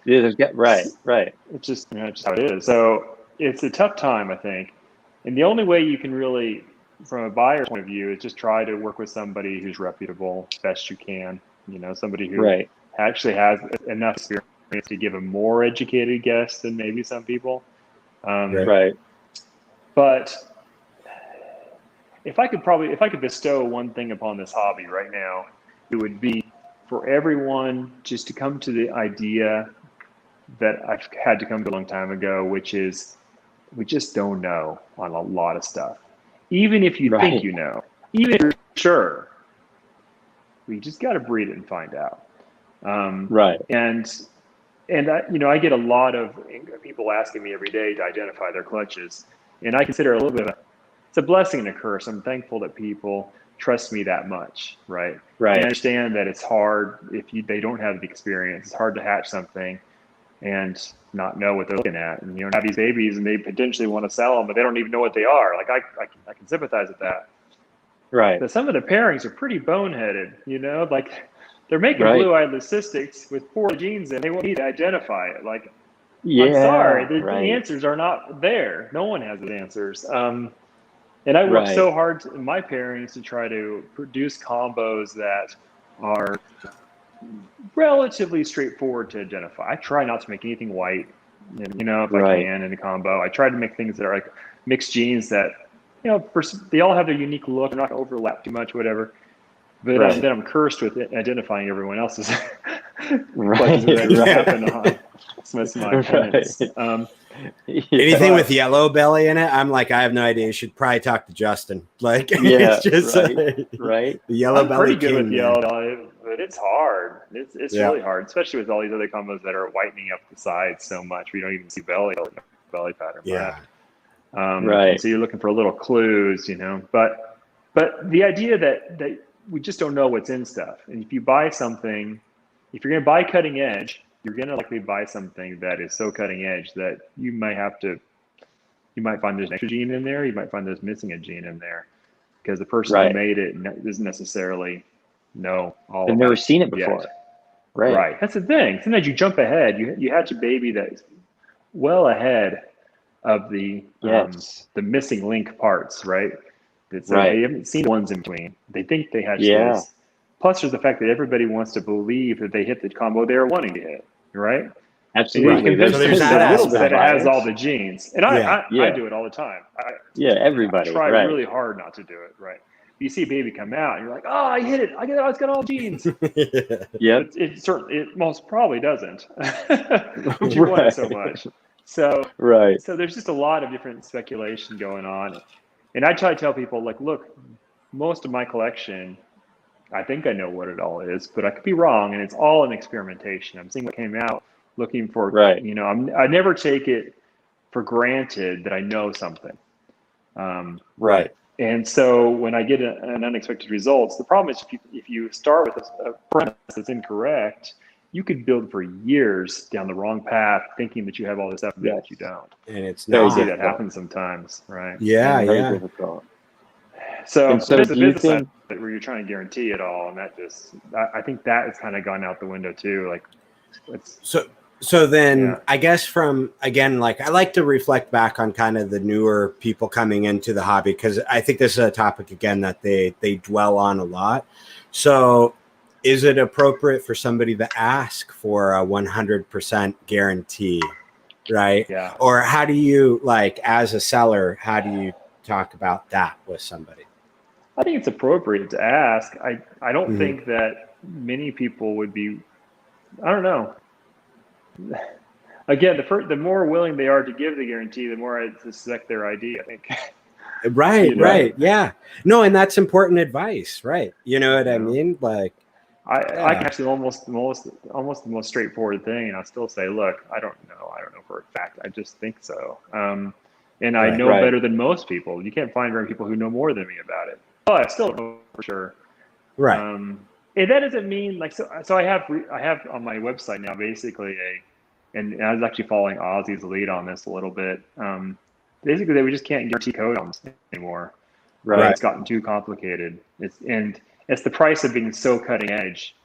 It's just just how it is. So it's a tough time, I think. And the only way you can really, from a buyer's point of view, is just try to work with somebody who's reputable best you can. Somebody who actually has enough experience to give a more educated guess than maybe some people. But if I could bestow one thing upon this hobby right now, it would be for everyone just to come to the idea that I've had to come to a long time ago, which is we just don't know on a lot of stuff. Even if you think even if you're sure, We just got to breed it and find out. Right. And I get a lot of people asking me every day to identify their clutches, and I consider it a little bit of it's a blessing and a curse. I'm thankful that people trust me that much, right? Right. I understand that it's hard if they don't have the experience. It's hard to hatch something and not know what they're looking at, and have these babies and they potentially want to sell them, but they don't even know what they are. Like I can sympathize with that. Right. But some of the pairings are pretty boneheaded, like they're making Right. blue-eyed leucistics with 4 genes and they won't need to identify it. Like, Yeah. I'm sorry, the right. answers are not there. No one has the answers. And I work so hard in my pairings to try to produce combos that are relatively straightforward to identify. I try not to make anything white, if I can in a combo. I try to make things that are like mixed genes that, they all have their unique look. They're not going to overlap too much, whatever. But then I'm cursed with identifying everyone else's clutches that happen on some of my opponents. Anything with yellow belly in it, I'm like, I have no idea. You should probably talk to Justin. Like, it's just right. The yellow belly. Pretty good with yellow belly, but it's hard. It's really hard, especially with all these other combos that are whitening up the sides so much. We don't even see belly pattern. Yeah. So you're looking for little clues, But the idea that we just don't know what's in stuff. And if you buy something, if you're going to buy cutting edge, you're going to likely buy something that is so cutting edge that you might find there's an extra gene in there. You might find there's missing a gene in there because the person who made it doesn't necessarily know all. They've never seen it before. Right. That's the thing. Sometimes you jump ahead. You hatch a baby that's well ahead of the missing link parts, right? They haven't seen the ones in between. They think they hatched this. Plus, there's the fact that everybody wants to believe that they hit the combo they're wanting to hit, right? Absolutely. There's that little set that has all the genes. And I do it all the time. Everybody. I try really hard not to do it, right? You see a baby come out, and you're like, oh, I hit it. It's got all genes. It most probably doesn't. But you want it so much. So there's just a lot of different speculation going on. And I try to tell people, like, look, most of my collection, I think I know what it all is, but I could be wrong, and it's all an experimentation. I'm seeing what came out, looking for, I never take it for granted that I know something. And so when I get an unexpected results, the problem is if you start with a premise that's incorrect, you could build for years down the wrong path, thinking that you have all this stuff that you don't. And it's not. not. See that happens sometimes, right? Yeah. Difficult. So there's a business side where you're trying to guarantee it all, and I think that has kind of gone out the window too. Like, So then I guess like I like to reflect back on kind of the newer people coming into the hobby, because I think this is a topic again that they dwell on a lot. So is it appropriate for somebody to ask for a 100% guarantee, right? Yeah. Or how do you, like, as a seller, how do you talk about that with somebody? I think it's appropriate to ask. I don't think that many people would be, I don't know. Again, the more willing they are to give the guarantee, the more I suspect their ID, I think. Right. Yeah. No, and that's important advice, right? You know what I mean? Like, I can actually almost the most straightforward thing, and I'll still say, look, I don't know for a fact. I just think so. And I know better than most people. You can't find very many people who know more than me about it. Oh, I still don't know for sure. Right. And that doesn't mean like so I have on my website now basically and I was actually following Ozzy's lead on this a little bit. Basically, that we just can't guarantee codoms anymore. Right. It's gotten too complicated. It's the price of being so cutting edge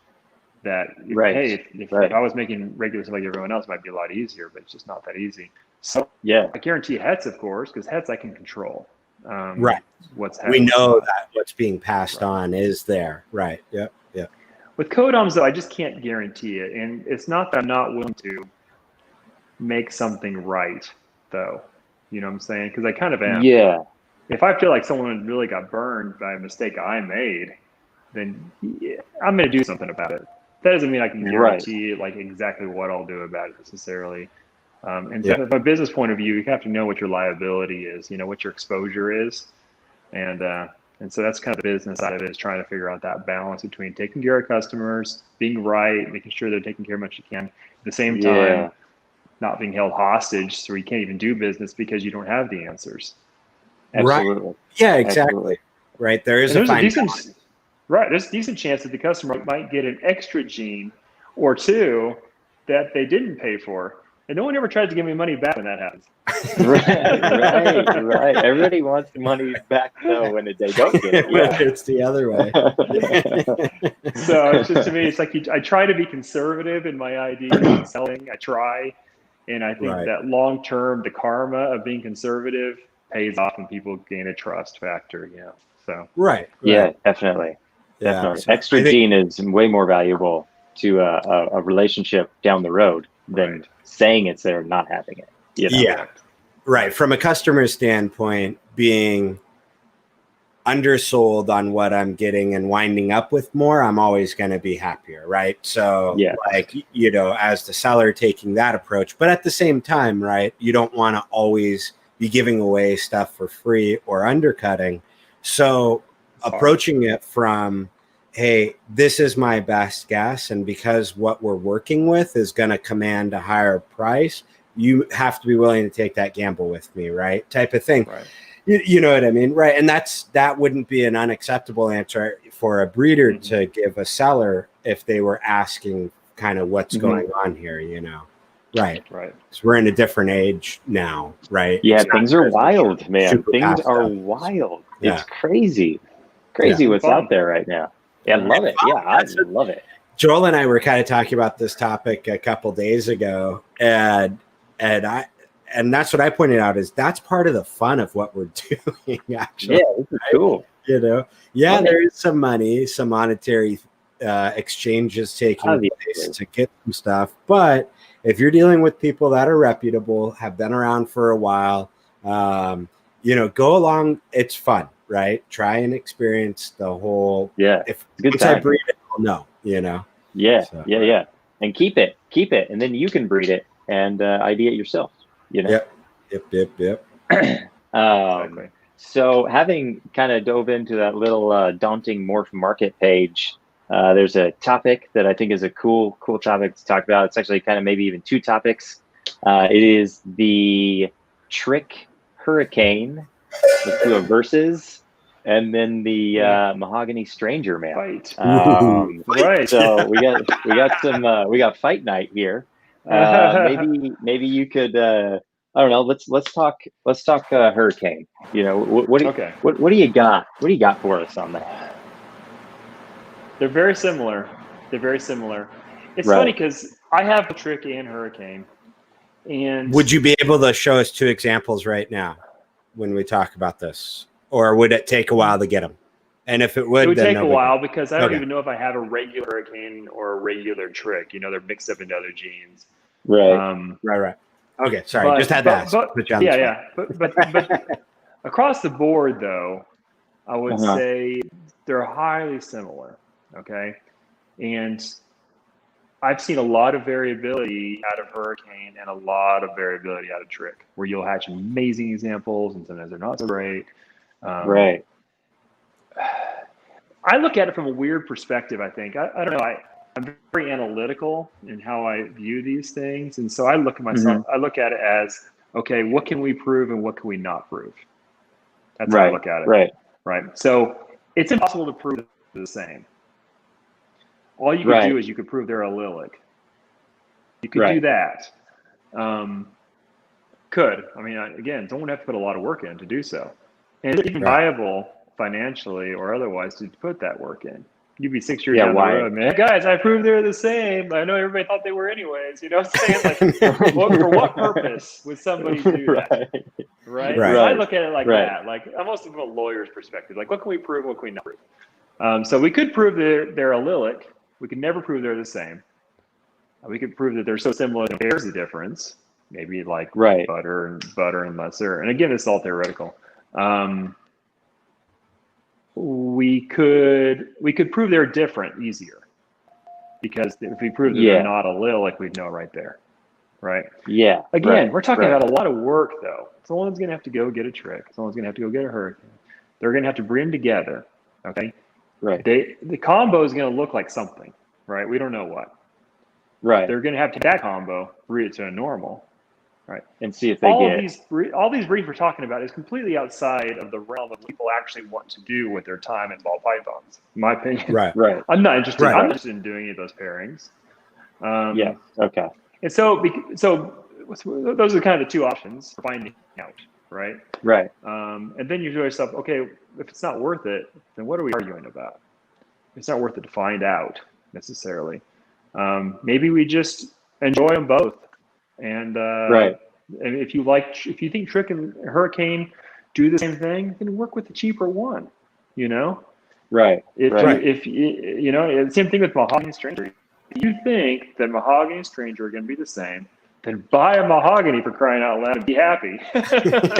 that if I was making regular stuff like everyone else, it might be a lot easier, but it's just not that easy. So I guarantee hets, of course, because hets I can control. What's happening? We know that what's being passed on is there. Right. Yep. With codoms, though, I just can't guarantee it, and it's not that I'm not willing to make something right, though. You know what I'm saying? Because I kind of am. Yeah. If I feel like someone really got burned by a mistake I made, then I'm going to do something about it. That doesn't mean I can guarantee like exactly what I'll do about it necessarily. So from a business point of view, you have to know what your liability is, what your exposure is. And And so that's kind of the business side of it, is trying to figure out that balance between taking care of customers, being right, making sure they're taking care of much you can, at the same time, not being held hostage so you can't even do business because you don't have the answers. Absolutely. Right. Yeah, exactly. Absolutely. Right. There is there's a decent, right. There's a decent chance that the customer might get an extra gene or two that they didn't pay for. And no one ever tries to give me money back when that happens. Right. Everybody wants the money back though when they don't get it. Yeah. It's the other way. So it's just, to me, it's like I try to be conservative in my ideas and selling. I try. And I think that long term, the karma of being conservative pays off when people gain a trust factor. Yeah. So Yeah, definitely. Definitely. So extra gene is way more valuable to a relationship down the road than saying it's there and not having it. You know? Yeah. Right. From a customer standpoint, being undersold on what I'm getting and winding up with more, I'm always going to be happier. Right. So like, you know, as the seller taking that approach, but at the same time, right, you don't want to always be giving away stuff for free or undercutting. So approaching it from, hey, this is my best guess, and because what we're working with is going to command a higher price, you have to be willing to take that gamble with me, right? Type of thing. Right. You know what I mean? Right. And that wouldn't be an unacceptable answer for a breeder to give a seller if they were asking kind of what's going on here, you know? Right. So we're in a different age now, right? Yeah, things are wild, man. Things are wild. It's crazy what's out there right now. Yeah, I love it. Yeah, I love it. Joel and I were kind of talking about this topic a couple days ago, and that's what I pointed out, is that's part of the fun of what we're doing. Actually, yeah, this is cool. You know, there is some money, some monetary exchanges taking place to get some stuff, but if you're dealing with people that are reputable, have been around for a while, you know, go along. It's fun, right? Try and experience the whole. Yeah, if good I breed it, I'll know. You know. Yeah, and keep it, and then you can breed it and ID it yourself. You know. Yep. Exactly. So having kind of dove into that little daunting Morph market page, there's a topic that I think is a cool topic to talk about. It's actually kind of maybe even two topics. It is the Trick Hurricane. Let's do a versus, and then the Mahogany Stranger Man. Right. So we got fight night here. Maybe you could. I don't know. Let's talk Hurricane. You know, what do you got? What do you got for us on that? They're very similar. It's funny because I have the Trick and Hurricane. And would you be able to show us two examples right now when we talk about this, or would it take a while to get them? And if it would take a while, because I don't even know if I have a regular Hurricane or a regular Trick. You know, they're mixed up into other genes. Right. Okay, sorry, just had to ask. But across the board, though, I would say they're highly similar. Okay, and I've seen a lot of variability out of Hurricane and a lot of variability out of Trick, where you'll hatch amazing examples and sometimes they're not so great. Right. I look at it from a weird perspective, I think. I don't know. I'm very analytical in how I view these things. And so I look at myself, I look at it as, okay, what can we prove and what can we not prove? That's how I look at it. Right. So it's impossible to prove they're the same. All you could do is you could prove they're allelic. You could do that. I mean, again, don't have to put a lot of work in to do so. And it's even viable financially or otherwise to put that work in. You'd be 6 years down the road, man. Guys, I proved they're the same. I know everybody thought they were anyways. You know what I'm saying? Like, for what purpose would somebody do that? Right? So I look at it like that. Like, almost from a lawyer's perspective. Like, what can we prove? What can we not prove? So we could prove they're allelic. We could never prove they're the same. We could prove that they're so similar that there's a difference. Maybe like butter and lesser. And again, it's all theoretical. We could prove they're different easier, because if we prove that they're not allelic, we'd know right there, right? Yeah. Again, we're talking about a lot of work, though. Someone's gonna have to go get a Trick. Someone's gonna have to go get a Hurricane. They're going to have to breed them together. Okay. Right. The combo is going to look like something, right? We don't know what. Right. They're going to have to take that combo, breed it to a normal, right? And see if they all get these breeds we're talking about is completely outside of the realm of what people actually want to do with their time in ball pythons, in my opinion. Right. right. I'm not interested. Right. I'm not interested in doing any of those pairings. Yeah. Okay. And so those are kind of the two options for finding out, right? Right. And then you do yourself, okay, if it's not worth it, then what are we arguing about? It's not worth it to find out necessarily. Maybe we just enjoy them both. And right. And if you think Trick and Hurricane do the same thing, then work with the cheaper one. You know. Right. If you know, same thing with Mahogany and Stranger. If you think that Mahogany and Stranger are going to be the same, then buy a Mahogany, for crying out loud, and be happy.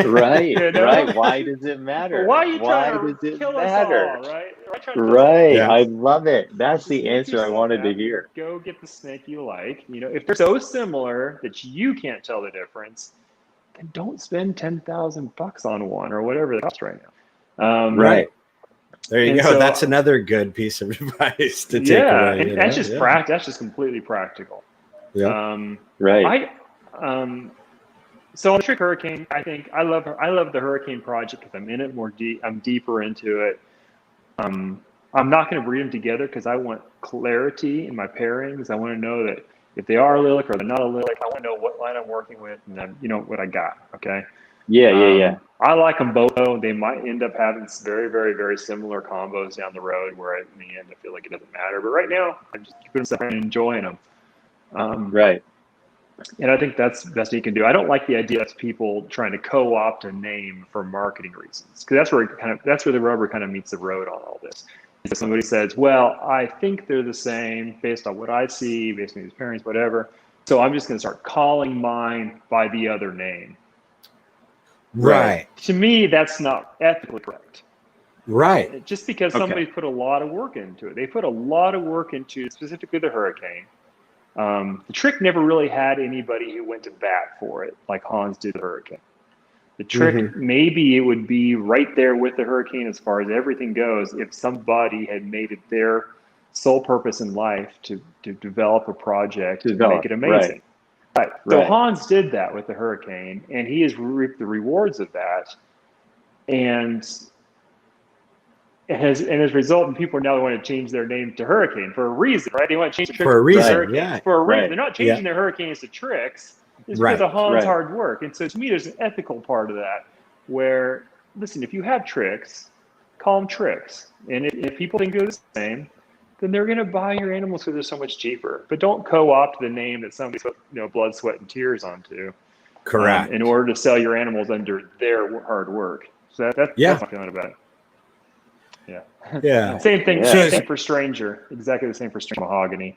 Right. You know? Right. Why does it matter? Why are you trying to kill us all, right? Right. Yeah. I love it. That's the answer I wanted to hear. Go get the snake you like. You know, if they're so similar that you can't tell the difference, then don't spend $10,000 on one or whatever it costs right now. Right. There you go. So, that's another good piece of advice to take away. And that's just that's just completely practical. Yeah. Right. So on the Trick Hurricane, I think I love the Hurricane project because I'm in it more deep. I'm deeper into it. I'm not going to breed them together because I want clarity in my pairings. I want to know that if they are a lilac or they're not a lilac, I want to know what line I'm working with and then what I got. Okay. Yeah. I like them both though. They might end up having very, very, very similar combos down the road where in the end I feel like it doesn't matter. But right now I'm just keeping them and enjoying them. Right. And I think that's the best you can do. I don't like the idea of people trying to co-opt a name for marketing reasons, because that's where the rubber kind of meets the road on all this. If somebody says, "Well, I think they're the same based on what I see, based on these pairings, whatever," so I'm just going to start calling mine by the other name. Right. To me, that's not ethically correct. Right. Just because somebody put a lot of work into it, they put a lot of work into specifically the Hurricane. The Trick never really had anybody who went to bat for it like Hans did the Hurricane. The Trick, maybe it would be right there with the Hurricane as far as everything goes if somebody had made it their sole purpose in life to develop a project to make it amazing. Right. So Hans did that with the Hurricane, and he has reaped the rewards of that. And as a result, people now want to change their name to Hurricane for a reason, right? They want to change the Trick for a reason, to yeah. For a reason. They're not changing their Hurricanes to Tricks. It's because of Hans' hard work. And so to me, there's an ethical part of that where, listen, if you have Tricks, call them Tricks. And if people think they're the same, then they're going to buy your animals because they're so much cheaper. But don't co-opt the name that somebody put blood, sweat, and tears onto. Correct. In order to sell your animals under their hard work. So that's my feeling about it. Yeah. Same thing. Same thing for Stranger. Exactly the same for Stranger Mahogany.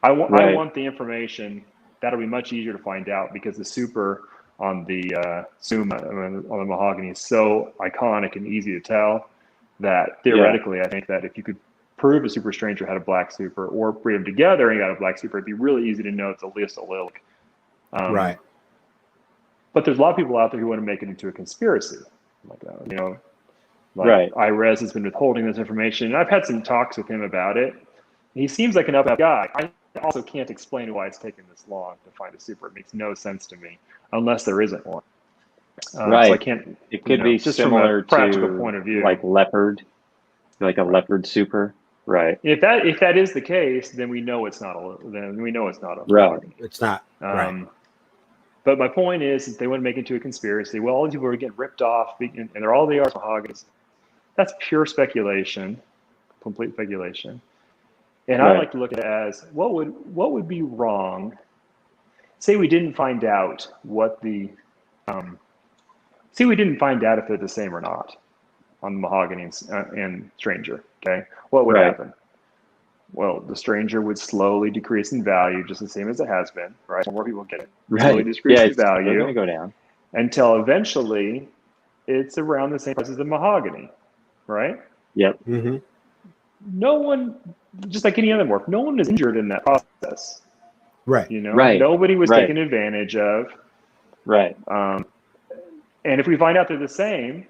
I want the information. That'll be much easier to find out because the super on the Zoom on the Mahogany is so iconic and easy to tell that theoretically, I think that if you could prove a Super Stranger had a black super or breed them together and got a black super, it'd be really easy to know it's a lilac. Right. But there's a lot of people out there who want to make it into a conspiracy. Like IRES has been withholding this information. And I've had some talks with him about it. He seems like an up guy. I also can't explain why it's taken this long to find a super. It makes no sense to me unless there isn't one. So I can't. It could be just similar from a practical to point of view, like leopard, like a leopard super. Right. If that is the case, then we know it's not a. Then we know it's not a. Right. It's not. But my point is they want to make it into a conspiracy. Well, all these people are getting ripped off, and they're all they are Mahoganies. That's pure speculation, complete speculation. And I like to look at it as what would be wrong. Say we didn't find out what the say we didn't find out if they're the same or not on the Mahogany and Stranger. Okay, what would happen? Well, the Stranger would slowly decrease in value, just the same as it has been. Right, more people get it. Slowly decrease in value. It's going to go down until eventually it's around the same price as the Mahogany. Right? Yep. No one, just like any other morph, no one is injured in that process. Right. Nobody was taken advantage of. Right. And if we find out they're the same,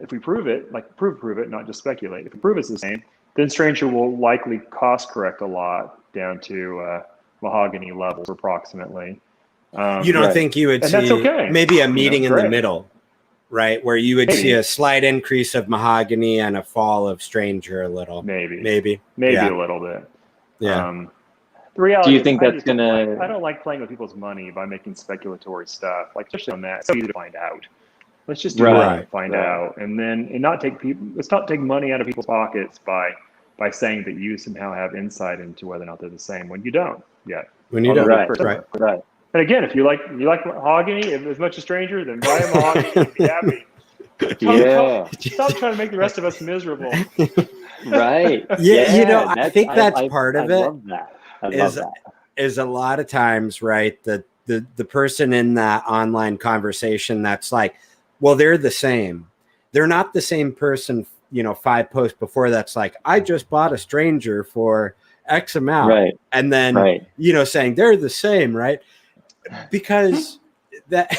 if we prove it, like prove it, not just speculate. If we prove it's the same, then Stranger will likely cost correct a lot down to Mahogany levels approximately. You don't think you would and see that's okay. maybe a meeting in the great. middle, right? Where you would Maybe. see a slight increase of Mahogany and a fall of Stranger a little. Maybe Yeah. a little bit. Yeah. The reality Do you is, think that's gonna? I don't like playing with people's money by making speculatory stuff, like especially on that. It's so easy to find out. Let's just do that and find out, and not take people. Let's not take money out of people's pockets by saying that you somehow have insight into whether or not they're the same when you don't yet. When you don't, right. And again, if you like Mahogany as much as Stranger, then buy a Mahogany and be happy. Stop trying to make the rest of us miserable. Right. Yeah, I think that's part of it. I love that. Is a lot of times, right, the person in that online conversation that's like, well, they're the same. They're not the same person, 5 posts before that's like, I just bought a Stranger for X amount. Right. And then, saying they're the same, right? Because that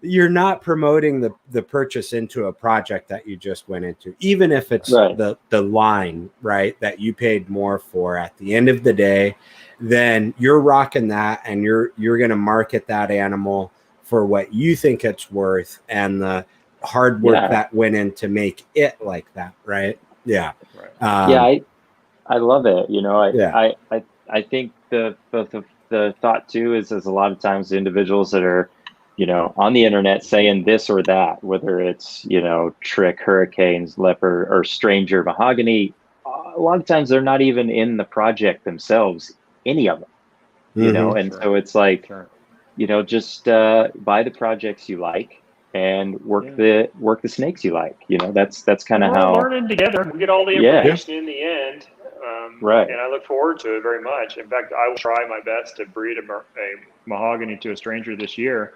you're not promoting the purchase into a project that you just went into, even if it's the line, right, that you paid more for at the end of the day, then you're rocking that and you're going to market that animal for what you think it's worth and the hard work that went in to make it like that. Right. Yeah. I love it. I think the thought too is a lot of times the individuals that are, on the internet saying this or that, whether it's, Trick, Hurricanes, Leopard, or Stranger, Mahogany, a lot of times they're not even in the project themselves, any of them, and so it's like, just buy the projects you like and work the snakes you like. That's kind of how we're learning together. We get all the information in the end. And I look forward to it very much. In fact, I will try my best to breed a Mahogany to a Stranger this year,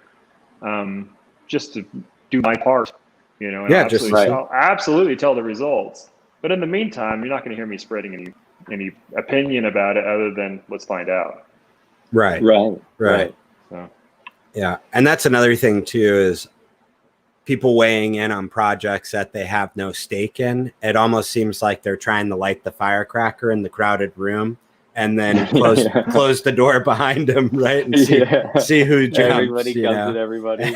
just to do my part, and I'll absolutely tell the results. But in the meantime, you're not going to hear me spreading any opinion about it other than let's find out. Right. So. Yeah. And that's another thing too, is people weighing in on projects that they have no stake in. It almost seems like they're trying to light the firecracker in the crowded room and then close the door behind them, right? And see who jumps. Everybody comes with everybody.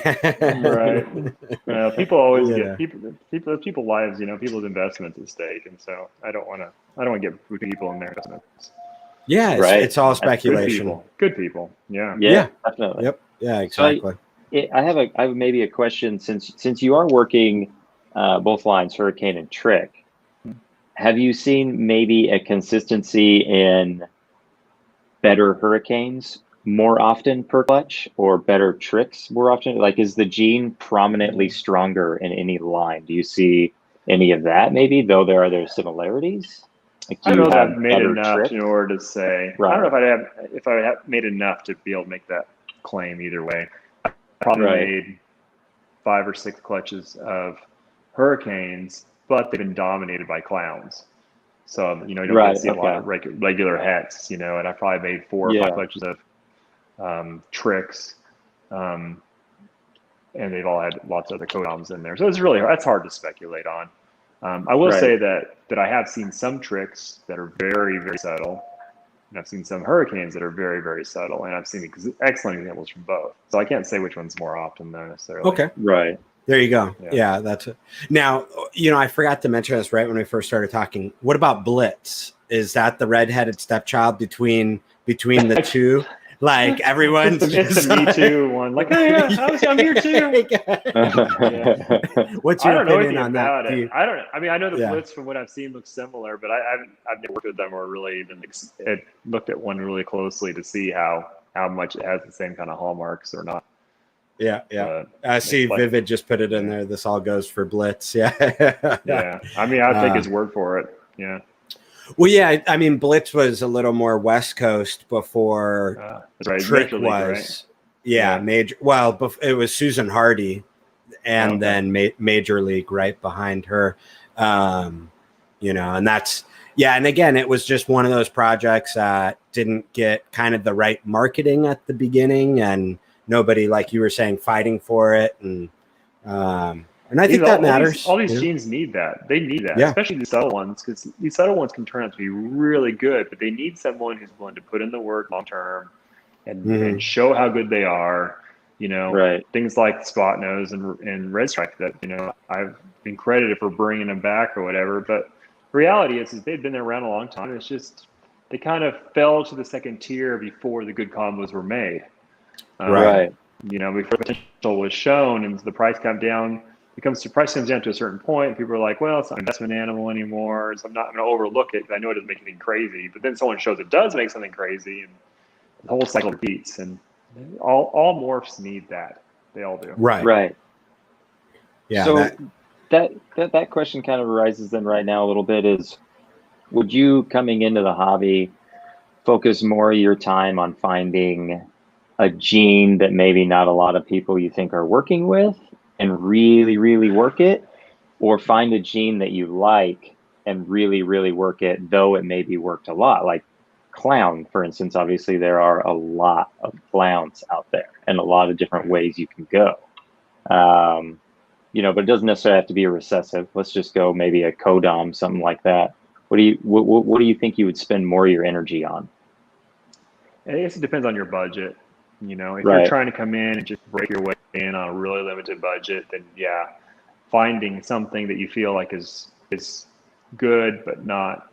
Right. People always get people's lives, people's investments at stake, and so I don't want to get people in their investments. Yeah, it's all speculation. Good people. Yeah, definitely. Yep. Yeah, exactly. So I have maybe a question, since you are working both lines, Hurricane and Trick. Have you seen maybe a consistency in better Hurricanes more often per clutch or better Tricks more often? Like, is the gene prominently stronger in any line? Do you see any of that maybe, though there are similarities? Like, I don't know if I've made enough in order to say. I don't know if I have made enough to be able to make that claim either way. I probably made 5 or 6 clutches of Hurricanes, but they've been dominated by clowns. So, you don't get to see a lot of regular hets, and I probably made 4 or 5 clutches of Tricks. And they've all had lots of other codoms in there. So that's hard to speculate on. I will say that I have seen some Tricks that are very, very subtle. And I've seen some Hurricanes that are very, very subtle. And I've seen excellent examples from both. So I can't say which one's more often though necessarily. Okay. Right. There you go. Yeah, that's it. Now, I forgot to mention this right when we first started talking. What about Blitz? Is that the redheaded stepchild between the two? Like everyone's it's the Me Too one. Like, oh yeah, I'm here too. What's your opinion on that? I don't know. I mean, I know the Blitz from what I've seen looks similar, but I've never worked with them or really even looked at one really closely to see how much it has the same kind of hallmarks or not. Yeah. I see Vivid just put it in there. This all goes for Blitz. Yeah. I mean, I'll take his word for it. Yeah. Well, yeah. I mean, Blitz was a little more West Coast before Trick was. Right? Yeah, major. Well, it was Susan Hardy, and then Major League right behind her. And that's and again, it was just one of those projects that didn't get kind of the right marketing at the beginning, and nobody, like you were saying, fighting for it. And And I think that matters. All these genes need that. They need that, Yeah. especially these subtle ones, because these subtle ones can turn out to be really good, but they need someone who's willing to put in the work long term and show how good they are. You know, Right. things like spot nose and red stripe that, you know, I've been credited for bringing them back or whatever. But the reality is they've been around a long time. It's just they kind of fell to the second tier before the good combos were made. Right. You know, before the potential was shown and the price comes down. The price comes down to a certain point. People are like, well, it's not an investment animal anymore, so I'm not going to overlook it because I know it doesn't make anything crazy. But then someone shows it does make something crazy, and the whole cycle repeats. And all morphs need that. They all do. Right. Yeah. So that question kind of arises then right now a little bit is, would you, coming into the hobby, focus more of your time on finding a gene that maybe not a lot of people you think are working with and really, really work it, or find a gene that you like and really, really work it, though it maybe worked a lot? Like clown, for instance, obviously there are a lot of clowns out there and a lot of different ways you can go. You know, but it doesn't necessarily have to be a recessive. Let's just go maybe a codom, something like that. What do you think you would spend more of your energy on? I guess it depends on your budget. You know, if Right. you're trying to come in and just break your way in on a really limited budget, then yeah, finding something that you feel like is good but not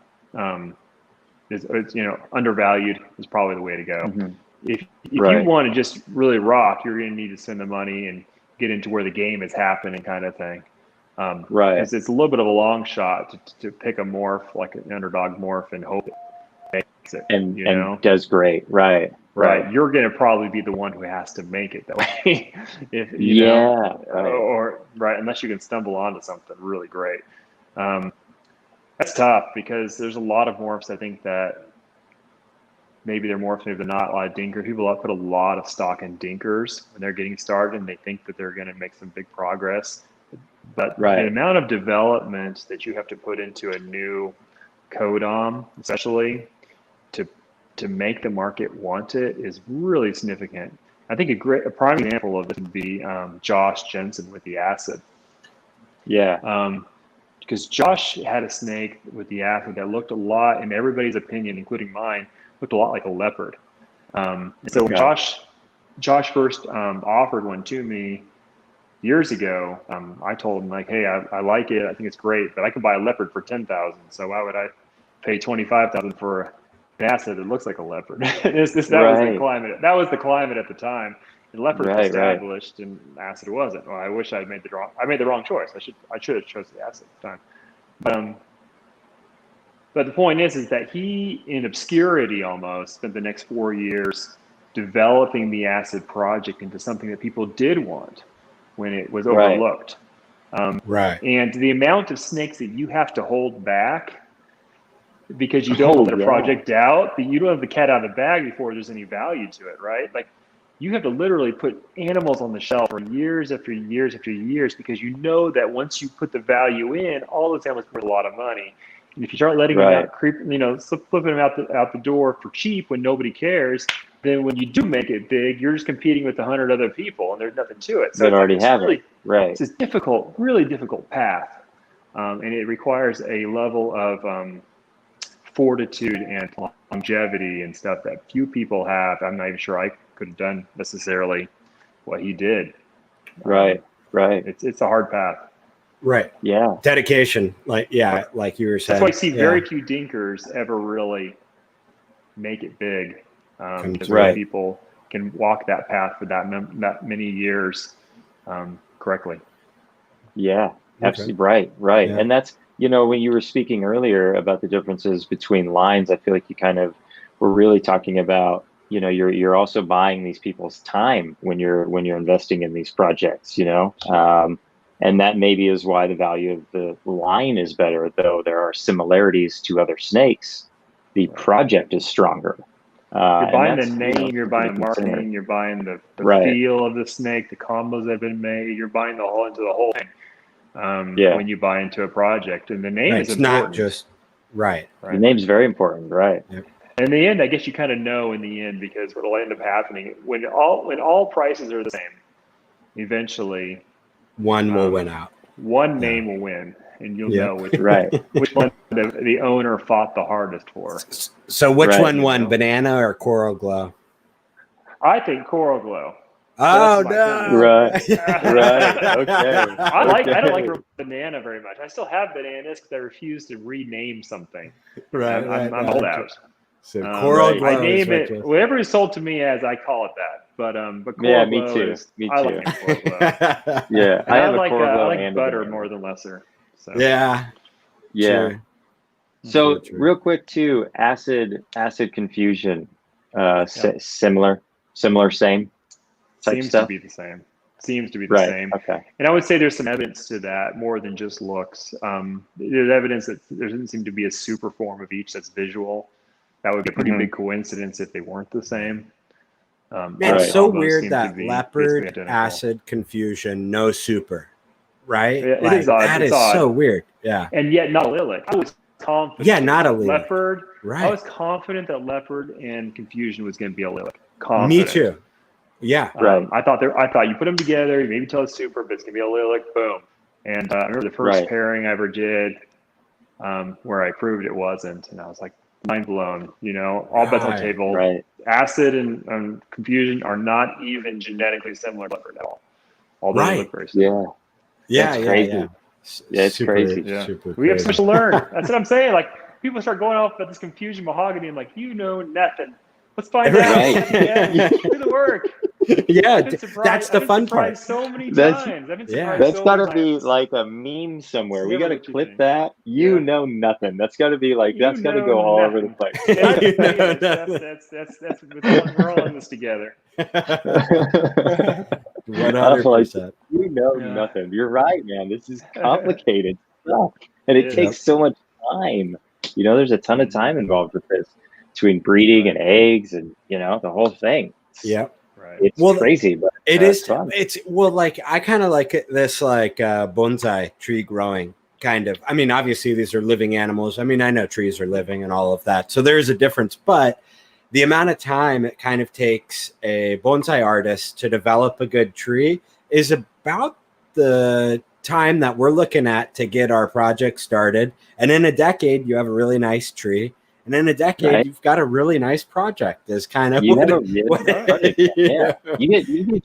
is you know, undervalued is probably the way to go. Mm-hmm. If Right. you want to just really rock, you're going to need to spend the money and get into where the game is happening, kind of thing. Right. Because it's a little bit of a long shot to pick a morph like an underdog morph and hope it makes it. And you know? does great. Right. You're going to probably be the one who has to make it that way. If you Yeah. know, Right. or unless you can stumble onto something really great. That's tough because there's a lot of morphs. I think that maybe they're morphs, maybe they're not. A lot of dinkers. People put a lot of stock in dinkers when they're getting started, and they think that they're going to make some big progress. But the amount of development that you have to put into a new codom, especially to make the market want it, is really significant. I think a prime example of this would be Josh Jensen with the acid. Yeah. Because Josh had a snake with the acid that looked a lot, in everybody's opinion, including mine, looked a lot like a leopard. So when Josh first offered one to me years ago, I told him, like, hey, I like it, I think it's great, but I can buy a leopard for $10,000. So why would I pay $25,000 for an acid that looks like a leopard? That was the climate. That was the climate at the time. And leopard was established, and acid wasn't. Well, I wish I made the wrong choice. I should have chosen the acid at the time. But the point is that he, in obscurity almost, spent the next 4 years developing the acid project into something that people did want when it was overlooked. And the amount of snakes that you have to hold back because you don't let a project out, but you don't have the cat out of the bag before there's any value to it, right? Like, you have to literally put animals on the shelf for years after years after years because you know that once you put the value in, all those animals worth a lot of money. And if you start letting them out, flipping them out the door for cheap when nobody cares, then when you do make it big, you're just competing with 100 other people, and there's nothing to it. So that already have it. Right. It's a difficult, really difficult path, and it requires a level of fortitude and longevity and stuff that few people have. I'm not even sure I could have done necessarily what he did. Right. It's a hard path. Right. Yeah. Dedication. Like you were saying. That's why I see very few dinkers ever really make it big. Because people can walk that path for that many years correctly. Yeah, absolutely. Right. Yeah. And that's, when you were speaking earlier about the differences between lines, I feel like you kind of were really talking about, you're also buying these people's time when you're investing in these projects, and that maybe is why the value of the line is better, though there are similarities to other snakes. The project is stronger. You're buying the name, you're buying marketing, you're buying the feel of the snake, the combos that have been made. You're buying the whole thing. When you buy into a project, and the name is important. It's not just right. The name's very important, right? Yep. In the end, I guess you kind of know in the end, because what'll end up happening when all prices are the same, eventually one will win out. one name will win, and you'll know which which one the owner fought the hardest for. So which one won, Banana or Coral Glow? I think Coral Glow. Oh no! Right. Okay. I don't like Banana very much. I still have bananas because I refuse to rename something. I'm old out. So Coral Glow. I name it whatever is sold to me as I call it that. But Coral me Glow too. Me too. I like Coral Glow. Yeah, I like butter more than lesser. So. Yeah. Yeah. So real quick too, acid confusion, similar, same. Seems to be the same. Seems to be the same. Okay. And I would say there's some evidence to that more than just looks. There's evidence that there doesn't seem to be a super form of each that's visual. That would be a pretty big coincidence if they weren't the same. Man, it's so weird that leopard acid confusion, no super, right? Yeah, it is odd. That is so weird. Yeah. And yet not allelic. I was confident. Yeah, not allelic. Leopard. Right. I was confident that leopard and confusion was going to be allelic. Confident. Me too. Yeah. Right. I thought you put them together, you maybe tell it's super, but it's going to be allelic. Boom. And I remember the first pairing I ever did where I proved it wasn't. And I was like, mind blown, all bets on the table. Right. Acid and confusion are not even genetically similar to leopard at all. Although they look very similar. Yeah, yeah, it's crazy. Yeah. Super We have crazy. so much to learn. That's what I'm saying. Like people start going off about this confusion mahogany. I'm like, nothing. Let's find out. Yeah, do the work. Yeah, that's the fun part. So many times. That's got to be like a meme somewhere. We got to clip that. You know nothing. That's got to be like, that's got to go all over the place. We're all in this together. 100%. You know nothing. You're right, man. This is complicated stuff. And it takes so much time. There's a ton of time involved with this between breeding and eggs and, the whole thing. Yep. It's crazy, but it is fun. It's like I kind of like this bonsai tree growing kind of. I mean, obviously these are living animals. I mean, I know trees are living and all of that, so there's a difference. But the amount of time it kind of takes a bonsai artist to develop a good tree is about the time that we're looking at to get our project started. And in a decade, you have a really nice tree. And in a decade, you've got a really nice project. Is kind of you get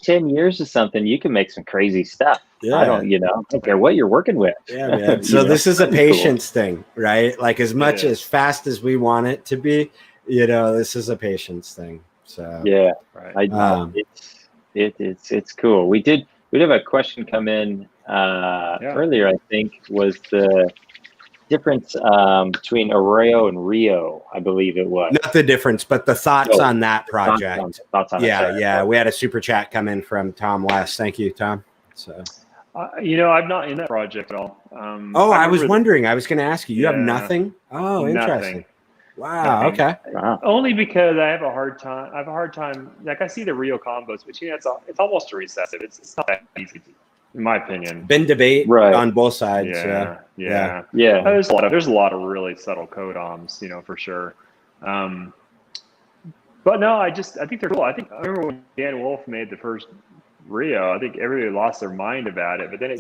10 years of something, you can make some crazy stuff. I don't care what you're working with. Yeah, man. So this is a patience thing, right? Like as much as fast as we want it to be, this is a patience thing. So it's cool. We did have a question come in earlier. I think was the difference between Arroyo and Rio, I believe it was. Not the difference, but the thoughts on that project. Thoughts on it. We had a super chat come in from Tom West. Thank you, Tom. So, I'm not in that project at all. I was wondering. I was going to ask you. You have nothing? Oh, interesting. Wow. Nothing. Okay. Wow. Only because I have a hard time. Like I see the Rio combos, but it's almost a recessive. It's not that easy in my opinion. Been debate on both sides. Yeah. There's a lot of really subtle codoms, for sure. But no, I think they're cool. I remember when Dan Wolf made the first Rio, I think everybody lost their mind about it. But then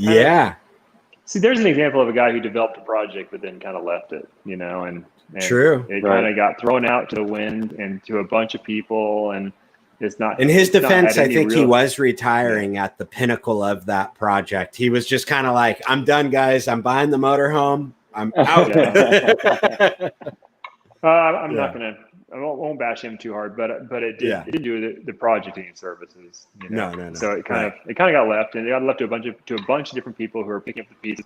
see, there's an example of a guy who developed a project but then kind of left it, and true. It kind of got thrown out to the wind and to a bunch of people and. It's not. In his defense, I think he was retiring at the pinnacle of that project. He was just kind of like, "I'm done, guys. I'm buying the motorhome. I'm out." I'm not gonna. I won't bash him too hard, but it didn't do the projecting services. No. So it kind of got left, and it got left to a bunch of different people who are picking up the pieces.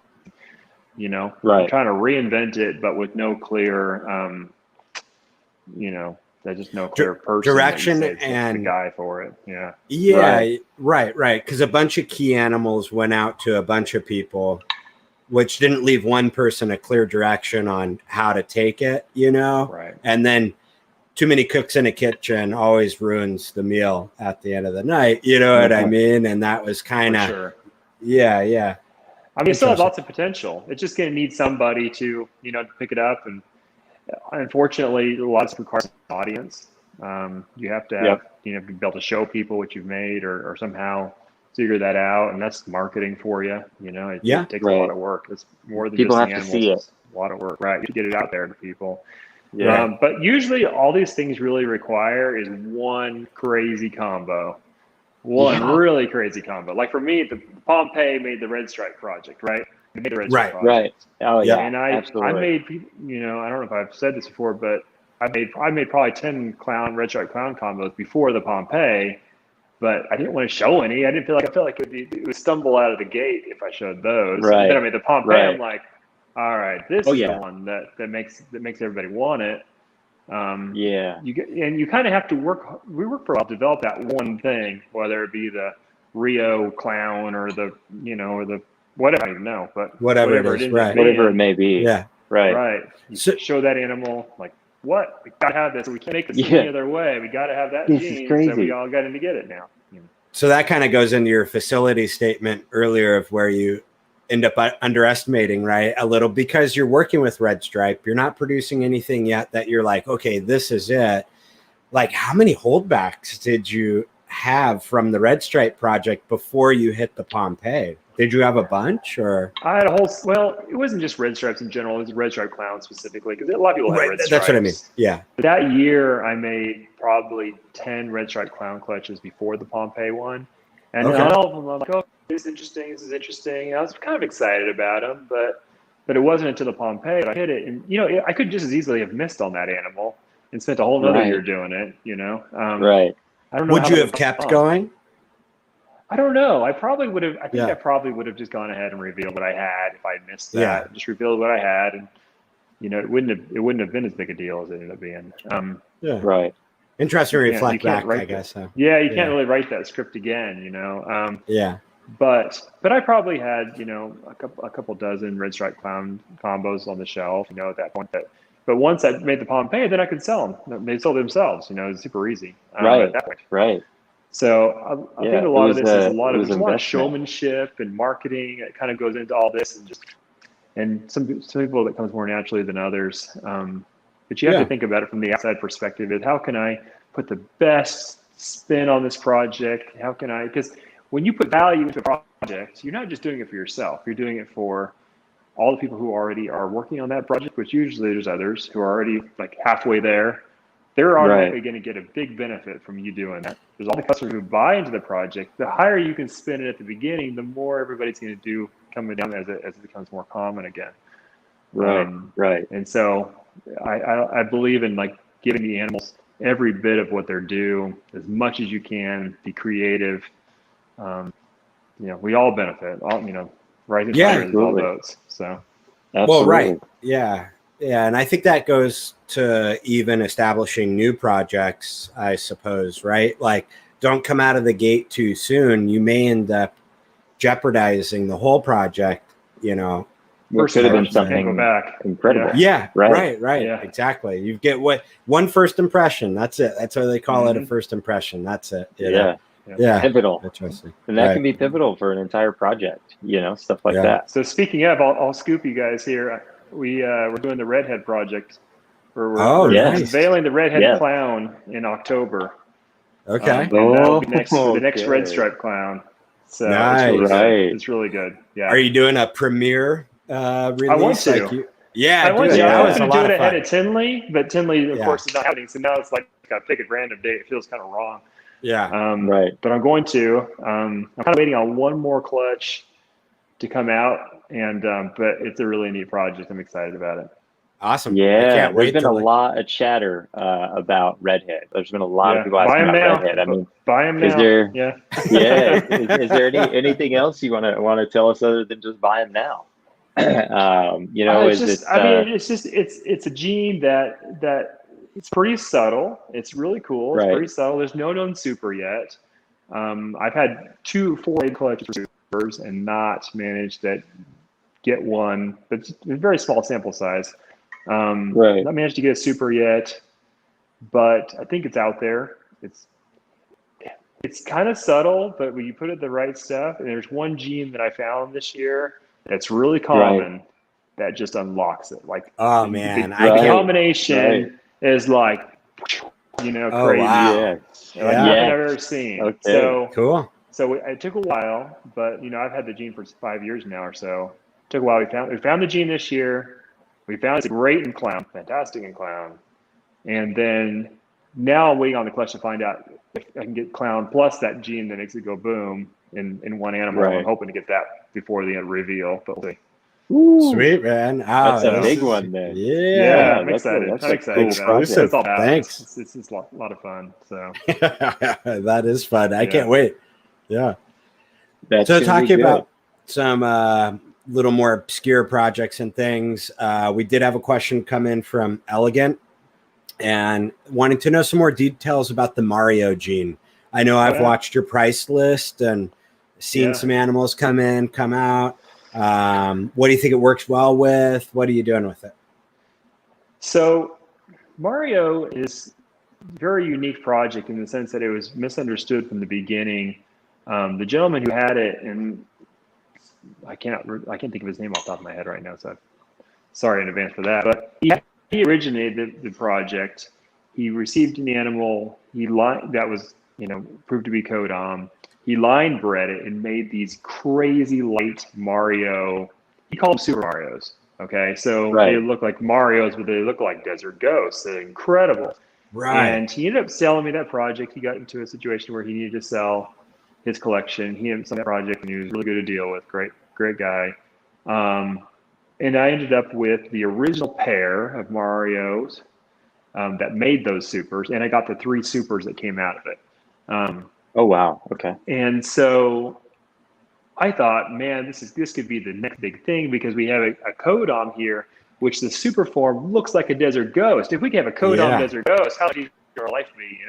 Trying to reinvent it, but with no clear, there's just no clear person direction and the guy for it. Right. Because a bunch of key animals went out to a bunch of people, which didn't leave one person a clear direction on how to take it. Right. And then too many cooks in a kitchen always ruins the meal at the end of the night. You know what I mean? And that was kind of yeah. I mean, it still has lots of potential. It's just going to need somebody to to pick it up and. Unfortunately, a lot of requires an audience. You have to have, be able to show people what you've made or somehow figure that out, and that's marketing for you. You know, it takes a lot of work. It's more than people just have the to see it. It's a lot of work, right? You get it out there to people. Yeah. But usually, all these things really require is one crazy combo, really crazy combo. Like for me, the Pompeii made the Red Stripe project, right? It made the Red Stripe project. Right. Oh yeah. And I made, you know, I don't know if I've said this before, but I made probably 10 Red Stripe clown combos before the Pompeii. But I didn't want to show any. I felt like it would stumble out of the gate if I showed those. Right. And then I made the Pompeii. I'm like, all right, this is the one that makes everybody want it. You kind of have to work. We work for a while to develop that one thing, whether it be the Rio clown or the whatever, I don't even know, but whatever it is, right? Whatever it may be. Yeah. Right. You show that animal like, what? We gotta have this. We can't make this any other way. We gotta have that gene. So we all got in to get it now. So that kind of goes into your facility statement earlier of where you end up underestimating, right? A little, because you're working with Red Stripe. You're not producing anything yet that you're like, okay, this is it. Like, how many holdbacks did you have from the Red Stripe project before you hit the Pompeii? Did you have a bunch, or? I had a whole, well, it wasn't just Red Stripes in general. It was Red Stripe clown specifically, because a lot of people have Red Stripes. That's what I mean. Yeah. That year, I made probably 10 Red Stripe clown clutches before the Pompeii one. And on all of them, I'm like, oh, this is interesting. And I was kind of excited about them, but it wasn't until the Pompeii that I hit it. And, you know, I could just as easily have missed on that animal and spent a whole other year doing it, you know? Right. I don't know. Would you have kept going? I don't know. I probably would have. I think I probably would have just gone ahead and revealed what I had if I missed that. Yeah. Just revealed what I had, and you know, it wouldn't have been as big a deal as it ended up being. Right. Interesting to reflect back, I guess. Yeah, you can't really write that script again, you know. Yeah. But I probably had, you know, a couple dozen Red Stripe clown combos on the shelf, you know, at that point. But once I made the Pompeii, then I could sell them. They sold themselves, you know. It's super easy. At that point. Right. So I think a lot of this is a lot of showmanship and marketing. It kind of goes into all this, and some people that comes more naturally than others. But you have to think about it from the outside perspective: is how can I put the best spin on this project? How can I? Because when you put value into a project, you're not just doing it for yourself. You're doing it for all the people who already are working on that project, which usually there's others who are already like halfway there. They're already going to get a big benefit from you doing that. There's all the customers who buy into the project. The higher you can spin it at the beginning, the more everybody's going to do coming down as it becomes more common again. Right. And so I believe in like giving the animals every bit of what they're due as much as you can. Be creative. You know, we all benefit. Rising fires, all boats. So. Absolutely. Well, right. Yeah. Yeah, and I think that goes to even establishing new projects, I suppose, right? Like, don't come out of the gate too soon. You may end up jeopardizing the whole project, you know. It could have been something incredible. Yeah, right. Yeah. Exactly. You get one first impression. That's it. That's why they call it a first impression. That's it. Yeah. Pivotal. Interesting. And that can be pivotal for an entire project, you know, stuff like that. So speaking of, I'll scoop you guys here. We're doing the Redhead project. We're unveiling the Redhead clown in October. Okay. That'll be the next Red Stripe clown. So it's really good. Yeah. Are you doing a premiere release? I want to. I want to. That I was was a going lot to do it of ahead fun. of Tinley, but Tinley, of course, is not happening. So now it's like I pick a random date. It feels kind of wrong. Yeah. But I'm going to. I'm kind of waiting on one more clutch to come out, but it's a really neat project. I'm excited about it. Awesome. Yeah, there's been a lot of chatter about Redhead. There's been a lot of people asking about Redhead. I mean, buy them now. Is there? Yeah. Is there anything else you want to tell us other than just buy them now? You know, it's a gene that it's pretty subtle. It's really cool. It's pretty subtle. There's no known super yet. I've had 2 4-egg collections and not managed to get one, but it's a very small sample size. Not managed to get a super yet, but I think it's out there. It's kind of subtle, but when you put it the right stuff, and there's one gene that I found this year that's really common that just unlocks it. Like, oh man, the combination is like, you know, crazy. Wow. Like nothing I've ever seen. So cool. So it took a while, but I've had the gene for 5 years now or so. It took a while. We found the gene this year. We found it's great in clown, fantastic in clown, and then now I'm waiting on the collection to find out if I can get clown plus that gene that makes it go boom in one animal. Right. I'm hoping to get that before the reveal, but we'll see. Ooh, Sweet, man. that's a big one then. Yeah, I'm that's excited. that's I'm a excited. cool about it. project. It's all about. Thanks. It's just a lot of fun. So That is fun. I can't wait. Yeah. That's So gonna be talking good. about some little more obscure projects and things, we did have a question come in from Elegant and wanting to know some more details about the Mario gene. I know I've watched your price list and seen some animals come in, come out. What do you think it works well with? What are you doing with it? So Mario is a very unique project in the sense that it was misunderstood from the beginning. The gentleman who had it, and I can't think of his name off the top of my head right now, so sorry in advance for that. But he originated the project. He received an animal that was proved to be codom. He line bred it and made these crazy light Mario. He called them Super Marios. Okay, so they look like Marios, but they look like desert ghosts. They're incredible. Right. And he ended up selling me that project. He got into a situation where he needed to sell his collection. He ended up selling that project, and he was really good to deal with. Great guy. And I ended up with the original pair of Marios that made those supers, and I got the 3 supers that came out of it. Oh wow! Okay. And so I thought, man, this could be the next big thing because we have a codom here, which the super form looks like a desert ghost. If we can have a codom desert ghost, how easy would our life be,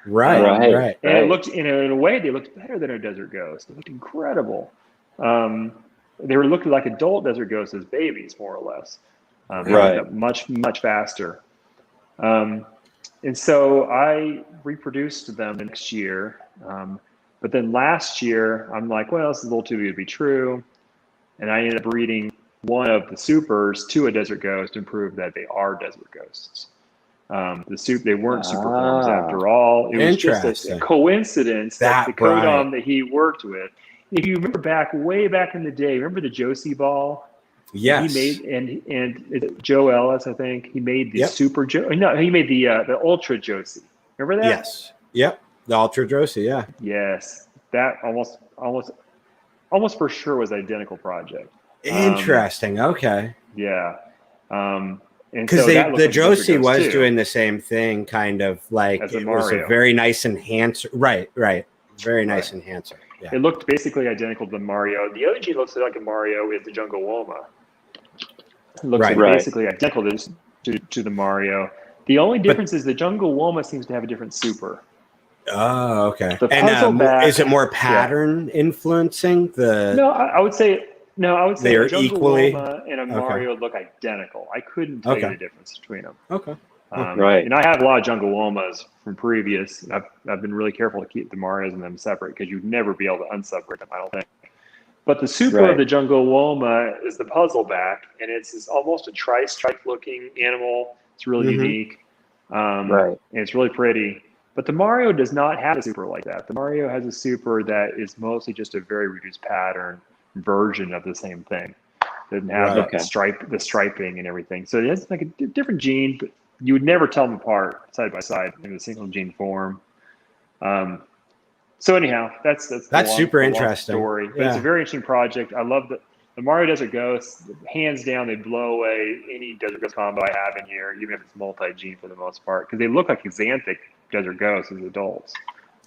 Right. And it looked, in a way, they looked better than a desert ghost. They looked incredible. They were looking like adult desert ghosts as babies, more or less. Much, much faster. And so I reproduced them the next year. But then last year, I'm like, well, this is a little too good to be true. And I ended up breeding one of the supers to a desert ghost and proved that they are desert ghosts. They weren't super forms after all. It was just a coincidence that the codom that he worked with. If you remember way back in the day, remember the Josie ball? Yes. He made and Joe Ellis, I think he made the Super Joe. No, he made the Ultra Josie. Remember that? Yes. Yep. The Ultra Josie. Yeah. Yes. That almost for sure was identical project. Interesting. Okay. Yeah. Because the Josie was doing the same thing, kind of like it was a very nice enhancer. Right. Very nice enhancer. Yeah. It looked basically identical to the Mario. The other gene looks like a Mario is the Jungle Woma. It looks basically identical to the Mario. The only difference is the Jungle Woma seems to have a different super. Oh, okay. The puzzle back, is it more pattern influencing the? No, I would say they're a Jungle equally Woma and a Mario look identical. I couldn't tell you the difference between them. Okay. And I have a lot of Jungle Womas from previous. I've been really careful to keep the Marios and them separate because you'd never be able to unseparate them, I don't think. But the super of the Jungle Woma is the puzzle back, and it's almost a tri-stripe looking animal. It's really unique. And it's really pretty. But the Mario does not have a super like that. The Mario has a super that is mostly just a very reduced pattern version of the same thing. It doesn't have the striping and everything. So it has like a different gene, but you would never tell them apart side by side in a single gene form. So anyhow, that's super interesting story. But it's a very interesting project. I love the Mario Desert Ghosts. Hands down, they blow away any Desert Ghost combo I have in here, even if it's multi-gene for the most part, because they look like Xanthic Desert Ghosts as adults.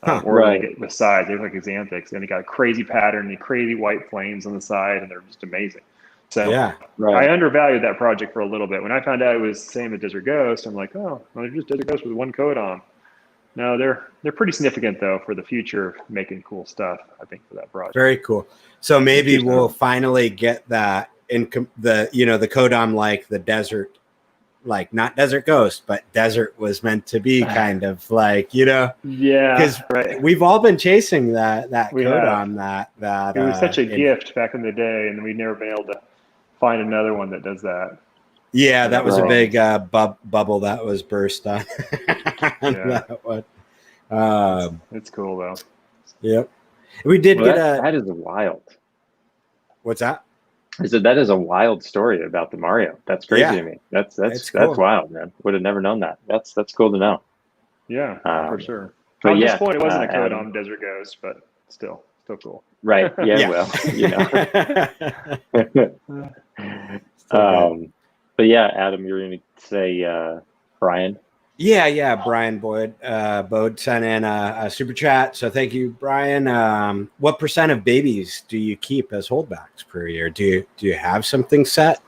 They get the size. They look like Xanthics, and they got a crazy pattern and crazy white flames on the side, and they're just amazing. So I undervalued that project for a little bit. When I found out it was the same as Desert Ghost, I'm like, oh, well, they're just Desert Ghost with one codon. No, they're pretty significant though for the future of making cool stuff, I think, for that project. Very cool. So maybe we'll finally get that in the codom, like the desert, like not Desert Ghost, but desert was meant to be kind of like, because we've all been chasing that codom that it was such a gift back in the day, and we've never been able to find another one that does that. Yeah, that was a big bubble that was burst on that one. It's cool though. Yep. We did get that is wild. What's that? I said that is a wild story about the Mario. That's crazy to me. That's cool. wild, man. Would have never known that. That's cool to know. Yeah, for sure. But At yeah, this point, it wasn't a Adam. Codom Desert Ghost, but still cool. Right. Yeah. Yeah. Well, you know. So but yeah, Adam, you're going to say Brian. Yeah, Brian Bode sent in a super chat. So thank you, Brian. What % of babies do you keep as holdbacks per year? Do you have something set?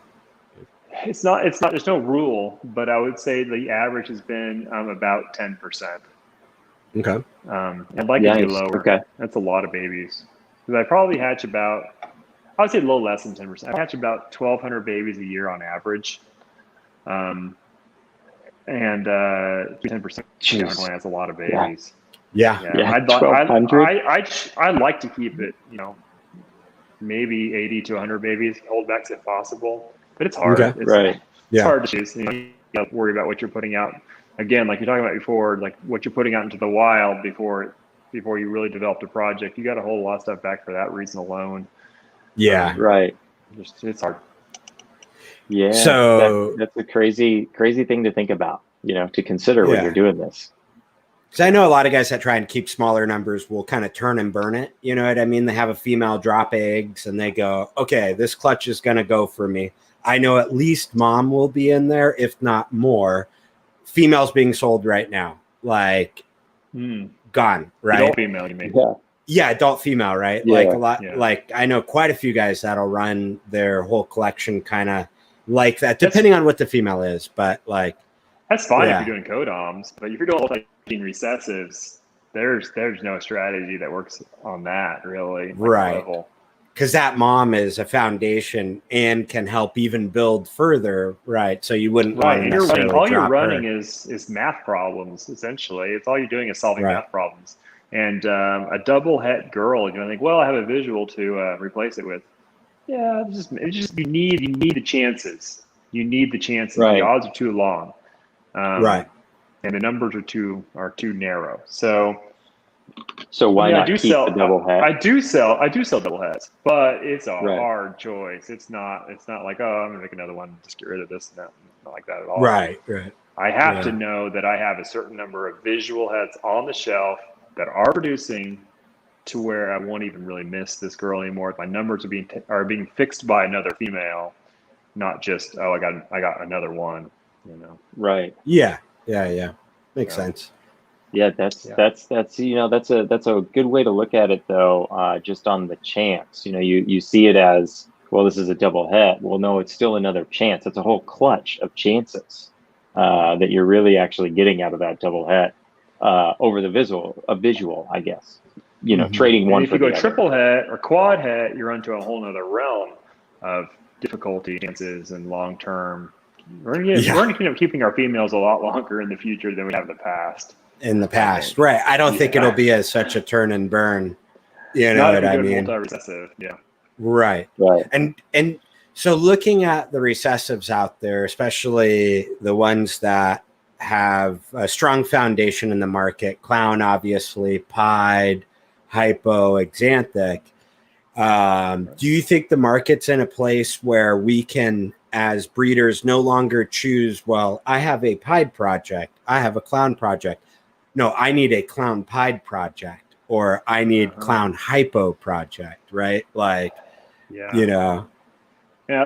It's not. There's no rule, but I would say the average has been about 10%. Okay. I'd like it to be lower. Okay. That's a lot of babies. Because I probably hatch about, I would say a little less than 10%. I hatch about 1,200 babies a year on average. And 10%, that's a lot of babies. Yeah. I'd like to keep it, maybe 80 to 100 babies, holdbacks if possible. But it's hard. Okay. It's hard to choose. You got to worry about what you're putting out. Again, like you're talking about before, like what you're putting out into the wild before you really developed a project. You got to hold a lot of stuff back for that reason alone. Yeah. Right. It's hard. Yeah. So that's a crazy thing to think about, to consider when you're doing this. Because I know a lot of guys that try and keep smaller numbers will kind of turn and burn it. You know what I mean? They have a female drop eggs and they go, okay, this clutch is going to go for me. I know at least mom will be in there, if not more. Females being sold right now, like gone, right? Adult female, you mean? Yeah, adult female, right? Yeah. Like a lot. Yeah. Like I know quite a few guys that'll run their whole collection kind of like that, depending on what the female is. But like, that's fine if you're doing codoms, but if you're doing like recessives, there's no strategy that works on that really. Right. Because that mom is a foundation and can help even build further, right? So you wouldn't want to necessarily all you're drop running her. is math problems, essentially. It's all you're doing is solving math problems. And a double het girl, you're gonna think, well, I have a visual to replace it with. Yeah, it's just you need the chances. You need the chances. Right. The odds are too long. Right. And the numbers are too narrow. So why not keep the double het? I do sell double hets, but it's a hard choice. It's not like, oh, I'm gonna make another one, just get rid of this and that. Not like that at all. Right. I have to know that I have a certain number of visual heads on the shelf that are producing to where I won't even really miss this girl anymore. My numbers are being fixed by another female, not just I got another one. Right. Yeah. Makes sense. Yeah, that's a good way to look at it though. Just on the chance, you see it as, well, this is a double het. Well, no, it's still another chance. It's a whole clutch of chances that you're really actually getting out of that double het over the visual, I guess. Trading one. If you go triple het or quad het, you're onto a whole other realm of difficulty, chances, and long term. We're going to end up keeping our females a lot longer in the future than we have in the past. Right. I don't think it'll be such a turn and burn. You know what I mean? Multi-recessive, yeah. Right. And so looking at the recessives out there, especially the ones that have a strong foundation in the market, clown, obviously, pied, hypo, xanthic. Do you think the market's in a place where we can, as breeders, no longer choose, well, I have a pied project, I have a clown project. No, I need a clown pied project, or I need clown hypo project, right? Like, Yeah,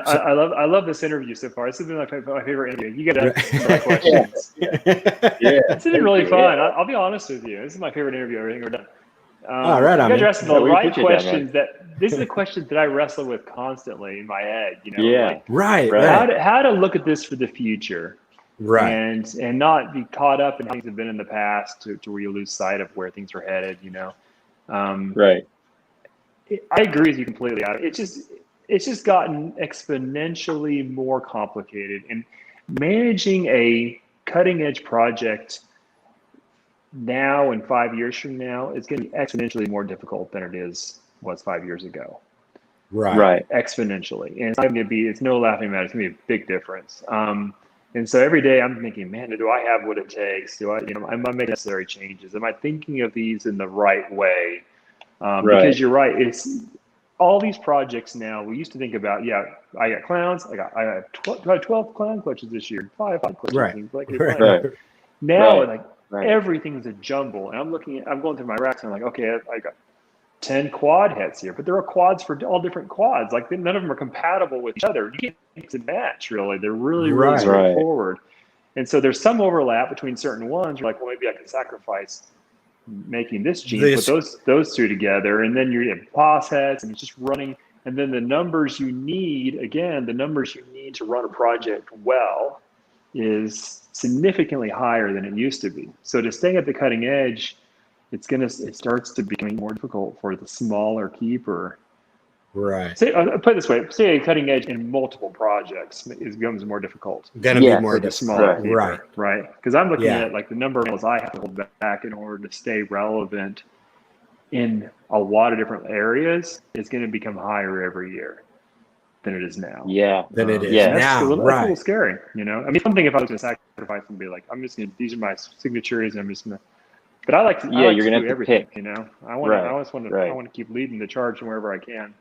I love this interview so far. This has been my favorite interview. You get to ask questions. It's been really fun. I'll be honest with you. This is my favorite interview I've ever done. Right on. You guys are asking the right questions. These are the questions that I wrestle with constantly in my head. How to look at this for the future, right? And not be caught up in things that have been in the past to where you lose sight of where things are headed. Right. I agree with you completely. It's just gotten exponentially more complicated, and managing a cutting edge project now and 5 years from now is going to be exponentially more difficult than it was 5 years ago. Right. Exponentially. And it's no laughing matter. It's going to be a big difference. And so every day I'm thinking, man, do I have what it takes? Am I making necessary changes? Am I thinking of these in the right way? Because you're right. It's all these projects now. We used to think about, I got clowns. I got 12 clown clutches this year, five clutches. Right. Now, everything's a jumble. And I'm going through my racks and I'm like, okay, I got 10 quad heads here, but there are quads for all different quads. Like none of them are compatible with each other. You can't mix and match really. They're really straightforward. And so there's some overlap between certain ones. You're like, well, maybe I can sacrifice making this gene, put those two together, and then you have pos heads, and it's just running. And then the numbers you need to run a project well is significantly higher than it used to be. So to stay at the cutting edge, it starts to become more difficult for the smaller keeper. Right. Put it this way: say a cutting edge in multiple projects becomes more difficult. Going to be more for the smaller keeper. Right? Because I'm looking at like the number of animals I have to hold back in order to stay relevant in a lot of different areas is going to become higher every year than it is now. Than it is now. That's a little scary, you know. I mean, something if I was going to sacrifice and be like, these are my signatures, and I'm just going to. But I like to. You're going to have to everything, pick. you know. I want to keep leading the charge wherever I can.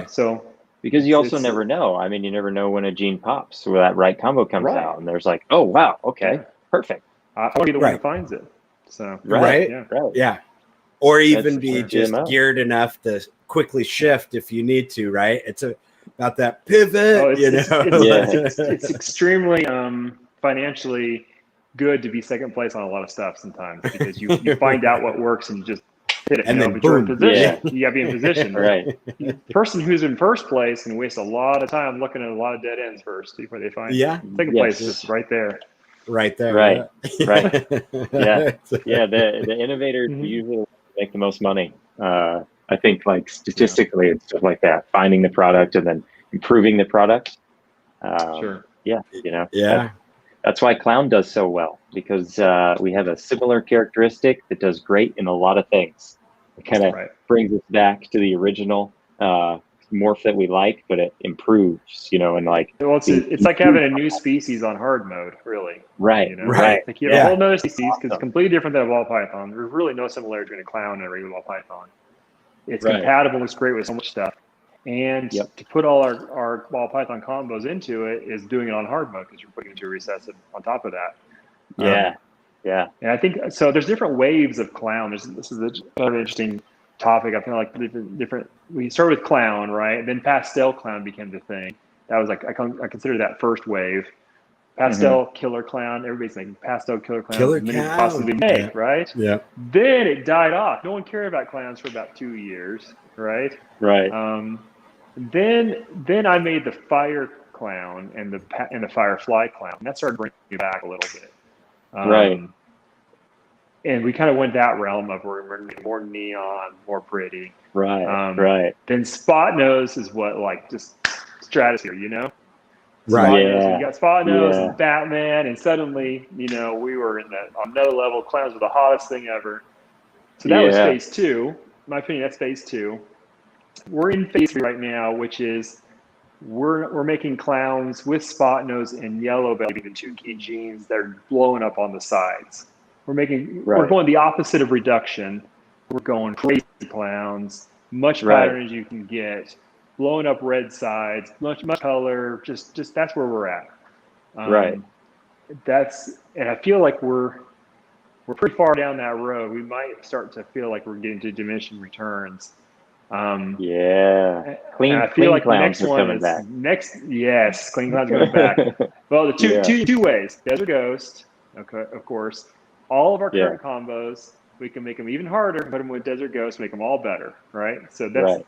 So because you also never know. I mean, you never know when a gene pops, where that right combo comes out, and there's like, oh wow, okay, perfect. I want to be the one who finds it. So yeah. Or even be just geared enough to quickly shift if you need to. Right? It's about that pivot. It's extremely financially good to be second place on a lot of stuff sometimes because you find out what works and you just hit it. And then you're in boom. position. You got to be in position. Right. The person who's in first place can waste a lot of time looking at a lot of dead ends first before they find second place is just right there. Right there. Right. The innovators usually make the most money. I think like statistically it's stuff like that, finding the product and then improving the product. That's why clown does so well, because we have a similar characteristic that does great in a lot of things. It kind of brings us back to the original morph that we like, but it improves, and like. Well, it's like having a new species on hard mode, really. Right. Like you have a whole nother species because it's completely different than a ball python. There's really no similarity between a clown and a regular ball python. It's compatible. It's great with so much stuff. And to put all our ball python combos into it is doing it on hard mode because you're putting it into a recessive on top of that. And I think so. There's different waves of clown. This is another interesting topic. I feel like different. We started with clown, right? Then pastel clown became the thing. That was like I consider that first wave. Pastel killer clown. Everybody's making pastel killer clown. Possibly make, right? Yeah. Then it died off. No one cared about clowns for about 2 years, right? Right. Then I made the fire clown and the firefly clown. And that started bringing me back a little bit. And we kind of went that realm of where we're more neon, more pretty. Right. Then spot nose is what like just stratosphere, Right. You got spot nose and Batman, and suddenly we were on another level. Clowns were the hottest thing ever. So that was phase 2. In my opinion, that's phase 2. We're in phase 3 right now, which is we're making clowns with spot nose and yellow belly, the 2 key genes that are blowing up on the sides. We're going the opposite of reduction. We're going crazy clowns, much pattern as you can get, blowing up red sides, much color. Just that's where we're at. And I feel like we're pretty far down that road. We might start to feel like we're getting to diminishing returns. Clean I feel like the next one coming is back. Clean clown's coming back. Well, the two ways. Desert Ghost, okay, of course. All of our current combos, we can make them even harder, put them with Desert Ghost, make them all better, right? So that's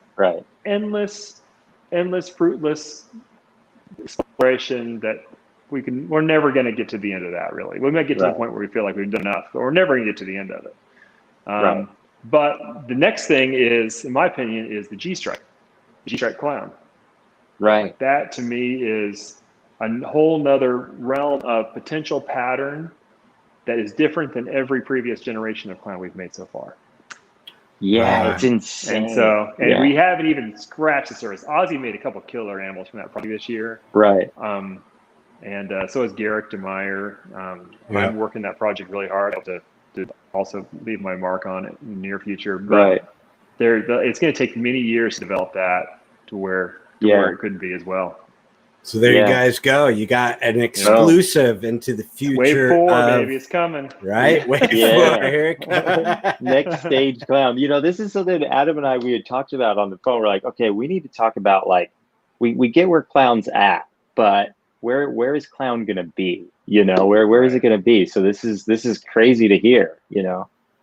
endless, fruitless exploration that we're never going to get to the end of that, really. We might get to the point where we feel like we've done enough, but we're never going to get to the end of it. But the next thing is, in my opinion, is the G-Strike clown. Right. Like that to me is a whole nother realm of potential pattern that is different than every previous generation of clown we've made so far. It's insane. And we haven't even scratched the surface. Ozzy made a couple killer animals from that project this year. Right. And so is Garrick DeMeyer. I'm working that project really hard to also leave my mark on it in the near future. But it's going to take many years to develop that to where it could be as well. So there you guys go. You got an exclusive into the future. Wave 4, baby, it's coming. Right? Wave 4, here it comes. Next stage clown. This is something that Adam and I, we had talked about on the phone. We're like, okay, we need to talk about, like, we get where clown's at, but where is clown going to be? Where is it going to be? So this is crazy to hear,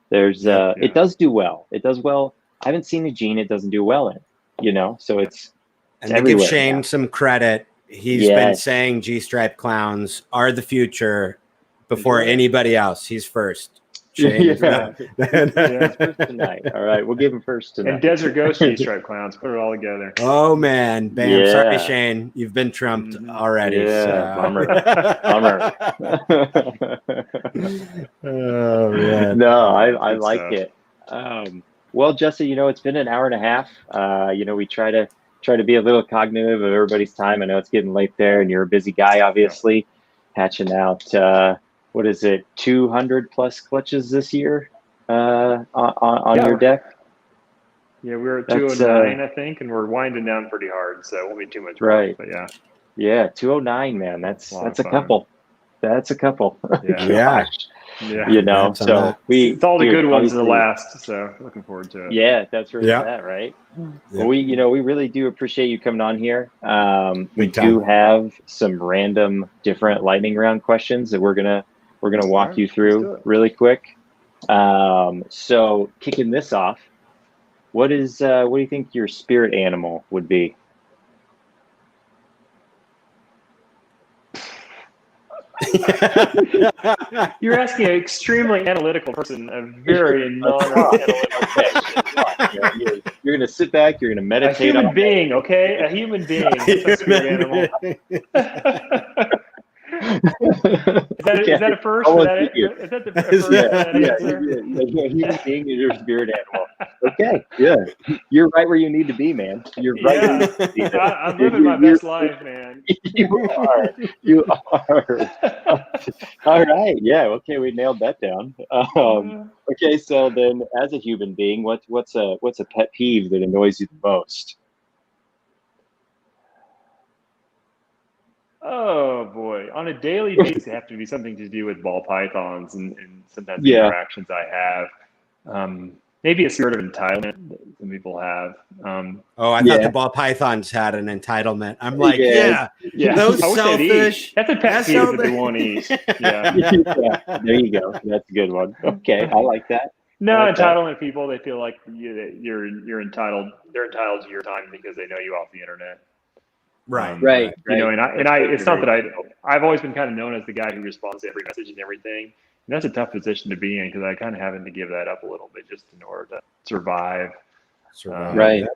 There's, it does do well. It does well. I haven't seen a gene it doesn't do well in, so it's and to give Shane some credit, he's been saying G-stripe clowns are the future before anybody else. He's first. Shane. First tonight. All right, we'll give him first tonight. And Desert Ghost G-stripe clowns, put it all together. Oh man, bam! Yeah. Sorry, Shane, you've been trumped already. Yeah, so. Bummer. Oh man, no, I like it. Well, Jesse, it's been an hour and a half. We try to be a little cognitive of everybody's time. I know it's getting late there, and you're a busy guy, obviously, hatching out. What is it, 200 plus clutches this year on your deck? Yeah, we're at 209, I think, and we're winding down pretty hard, so it won't be too much. Right. But yeah. Yeah, 209, man. That's a couple. That's a couple. Yeah. Yeah. So it's all the good ones in the last, so looking forward to it. Yeah, that's where it's at, right? Yeah. Well, we really do appreciate you coming on here. We do have some random different lightning round questions that we're gonna walk you through really quick. So kicking this off, what do you think your spirit animal would be? You're asking an extremely analytical person, a very non-analytical question. You're going to sit back, you're going to meditate. A human being, okay? A human being. That's a spirit animal. Is that a first? Is that the first answer? A human being is your spirit animal. Okay, yeah. You're right where you need to be, man. You're right where you need to be. I'm living my best life, man. You are. You are. All right. Yeah. Okay. We nailed that down. Okay. So then, as a human being, what's a pet peeve that annoys you the most? Oh boy! On a daily basis, it have to be something to do with ball pythons and sometimes the interactions I have. Maybe a spirit of entitlement that some people have. I thought the ball pythons had an entitlement. I'm like, those selfish. That's a pet peeve that they won't eat. Yeah. There you go. That's a good one. Okay, I like that. No, entitlement people, they feel like you're entitled. They're entitled to your time because they know you off the internet. Right. Right. And I it's not that I've always been kind of known as the guy who responds to every message and everything. And that's a tough position to be in because I kind of having to give that up a little bit just in order to survive. Right.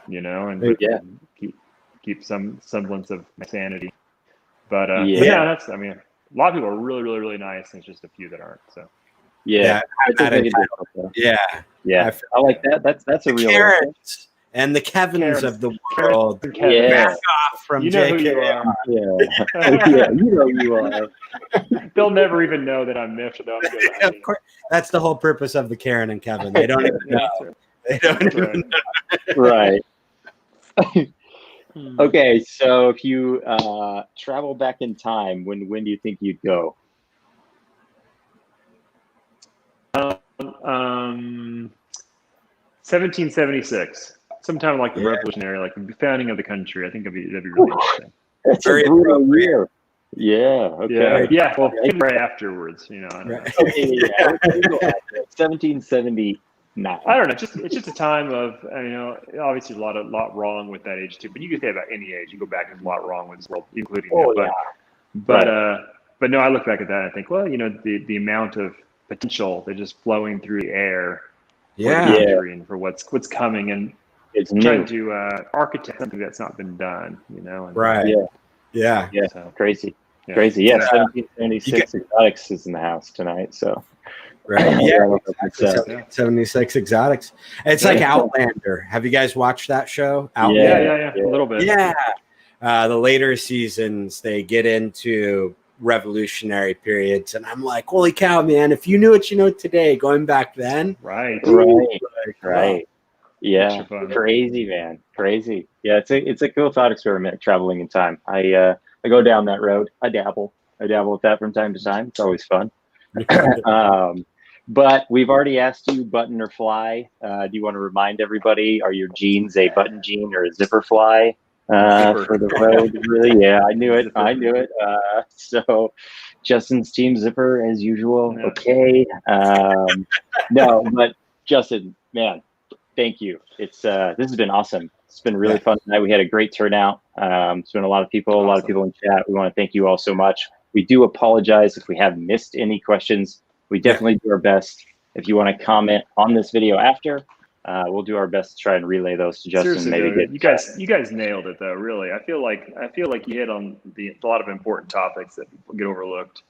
And keep some semblance of my sanity. But a lot of people are really, really, really nice, and it's just a few that aren't. So yeah. I like that. That's a real Karens and the Kevins of the world. Back off from JKR. You are. They'll never even know that I'm miffed. Of course, that's the whole purpose of the Karen and Kevin. They don't even know. They don't even know. Right. Okay, so if you travel back in time, when do you think you'd go? 1776. Sometime like the Revolutionary, like the founding of the country. I think that'd be really interesting. That's a brutal year. Yeah. Okay. Yeah. Well, right afterwards, I don't know. 1779. I don't know. It's just a time of obviously a lot wrong with that age too. But you can say about any age, you go back, there's a lot wrong with this world, including. But no, I look back at that and I think, well, the amount of potential that's just flowing through the air. And for what's coming and. It's trying to architect something that's not been done, Right. Yeah. So, crazy. Yeah. 1776 Exotics is in the house tonight. So, right. 76 Exotics. It's like Outlander. Have you guys watched that show? Outlander? Yeah. A little bit. Yeah. The later seasons, they get into revolutionary periods, and I'm like, holy cow, man! If you knew what you know today, going back then, right. Yeah, Extra fun. crazy, man, crazy. Yeah, it's a cool thought experiment, traveling in time. I go down that road. I dabble with that from time to time. It's always fun. But we've already asked you, button or fly. Do you want to remind everybody? Are your jeans a button jean or a zipper fly for the road? Really? Yeah, I knew it. I knew it. So Justin's team zipper as usual. Yeah. Okay. No, but Justin, man, thank you. It's this has been awesome. It's been really fun tonight. We had a great turnout. It's been a lot of people, a lot of people in chat. We want to thank you all so much. We do apologize if we have missed any questions. We definitely do our best. If you want to comment on this video after, we'll do our best to try and relay those to Justin. Seriously, Maybe though, you guys nailed it though. Really, I feel like you hit on a lot of important topics that people get overlooked.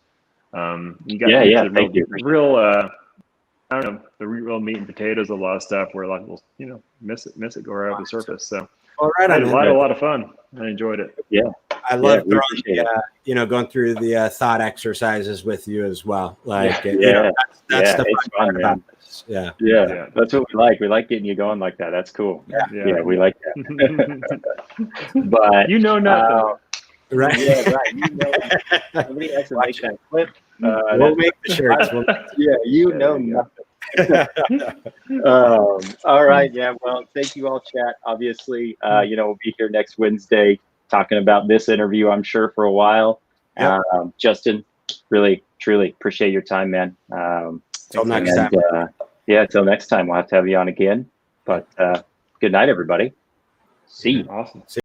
You got thank you. Real, I don't know, the real meat and potatoes of a lot of stuff where a lot of people, miss it, go right off the surface. So All right, I had a lot of fun. I enjoyed it. Yeah. I love throwing going through the thought exercises with you as well. Like, that's the fun part about this. Yeah, that's what we like. We like getting you going like that. That's cool. Yeah, we like that. But nothing. Right. Yeah, right. Somebody has to make that clip. We'll make the shirts. Nothing. All right. Yeah. Well, thank you all, chat. Obviously, we'll be here next Wednesday talking about this interview, I'm sure, for a while. Justin, really, truly appreciate your time, man. Till next time. Till next time. We'll have to have you on again. But good night, everybody. See you. Awesome.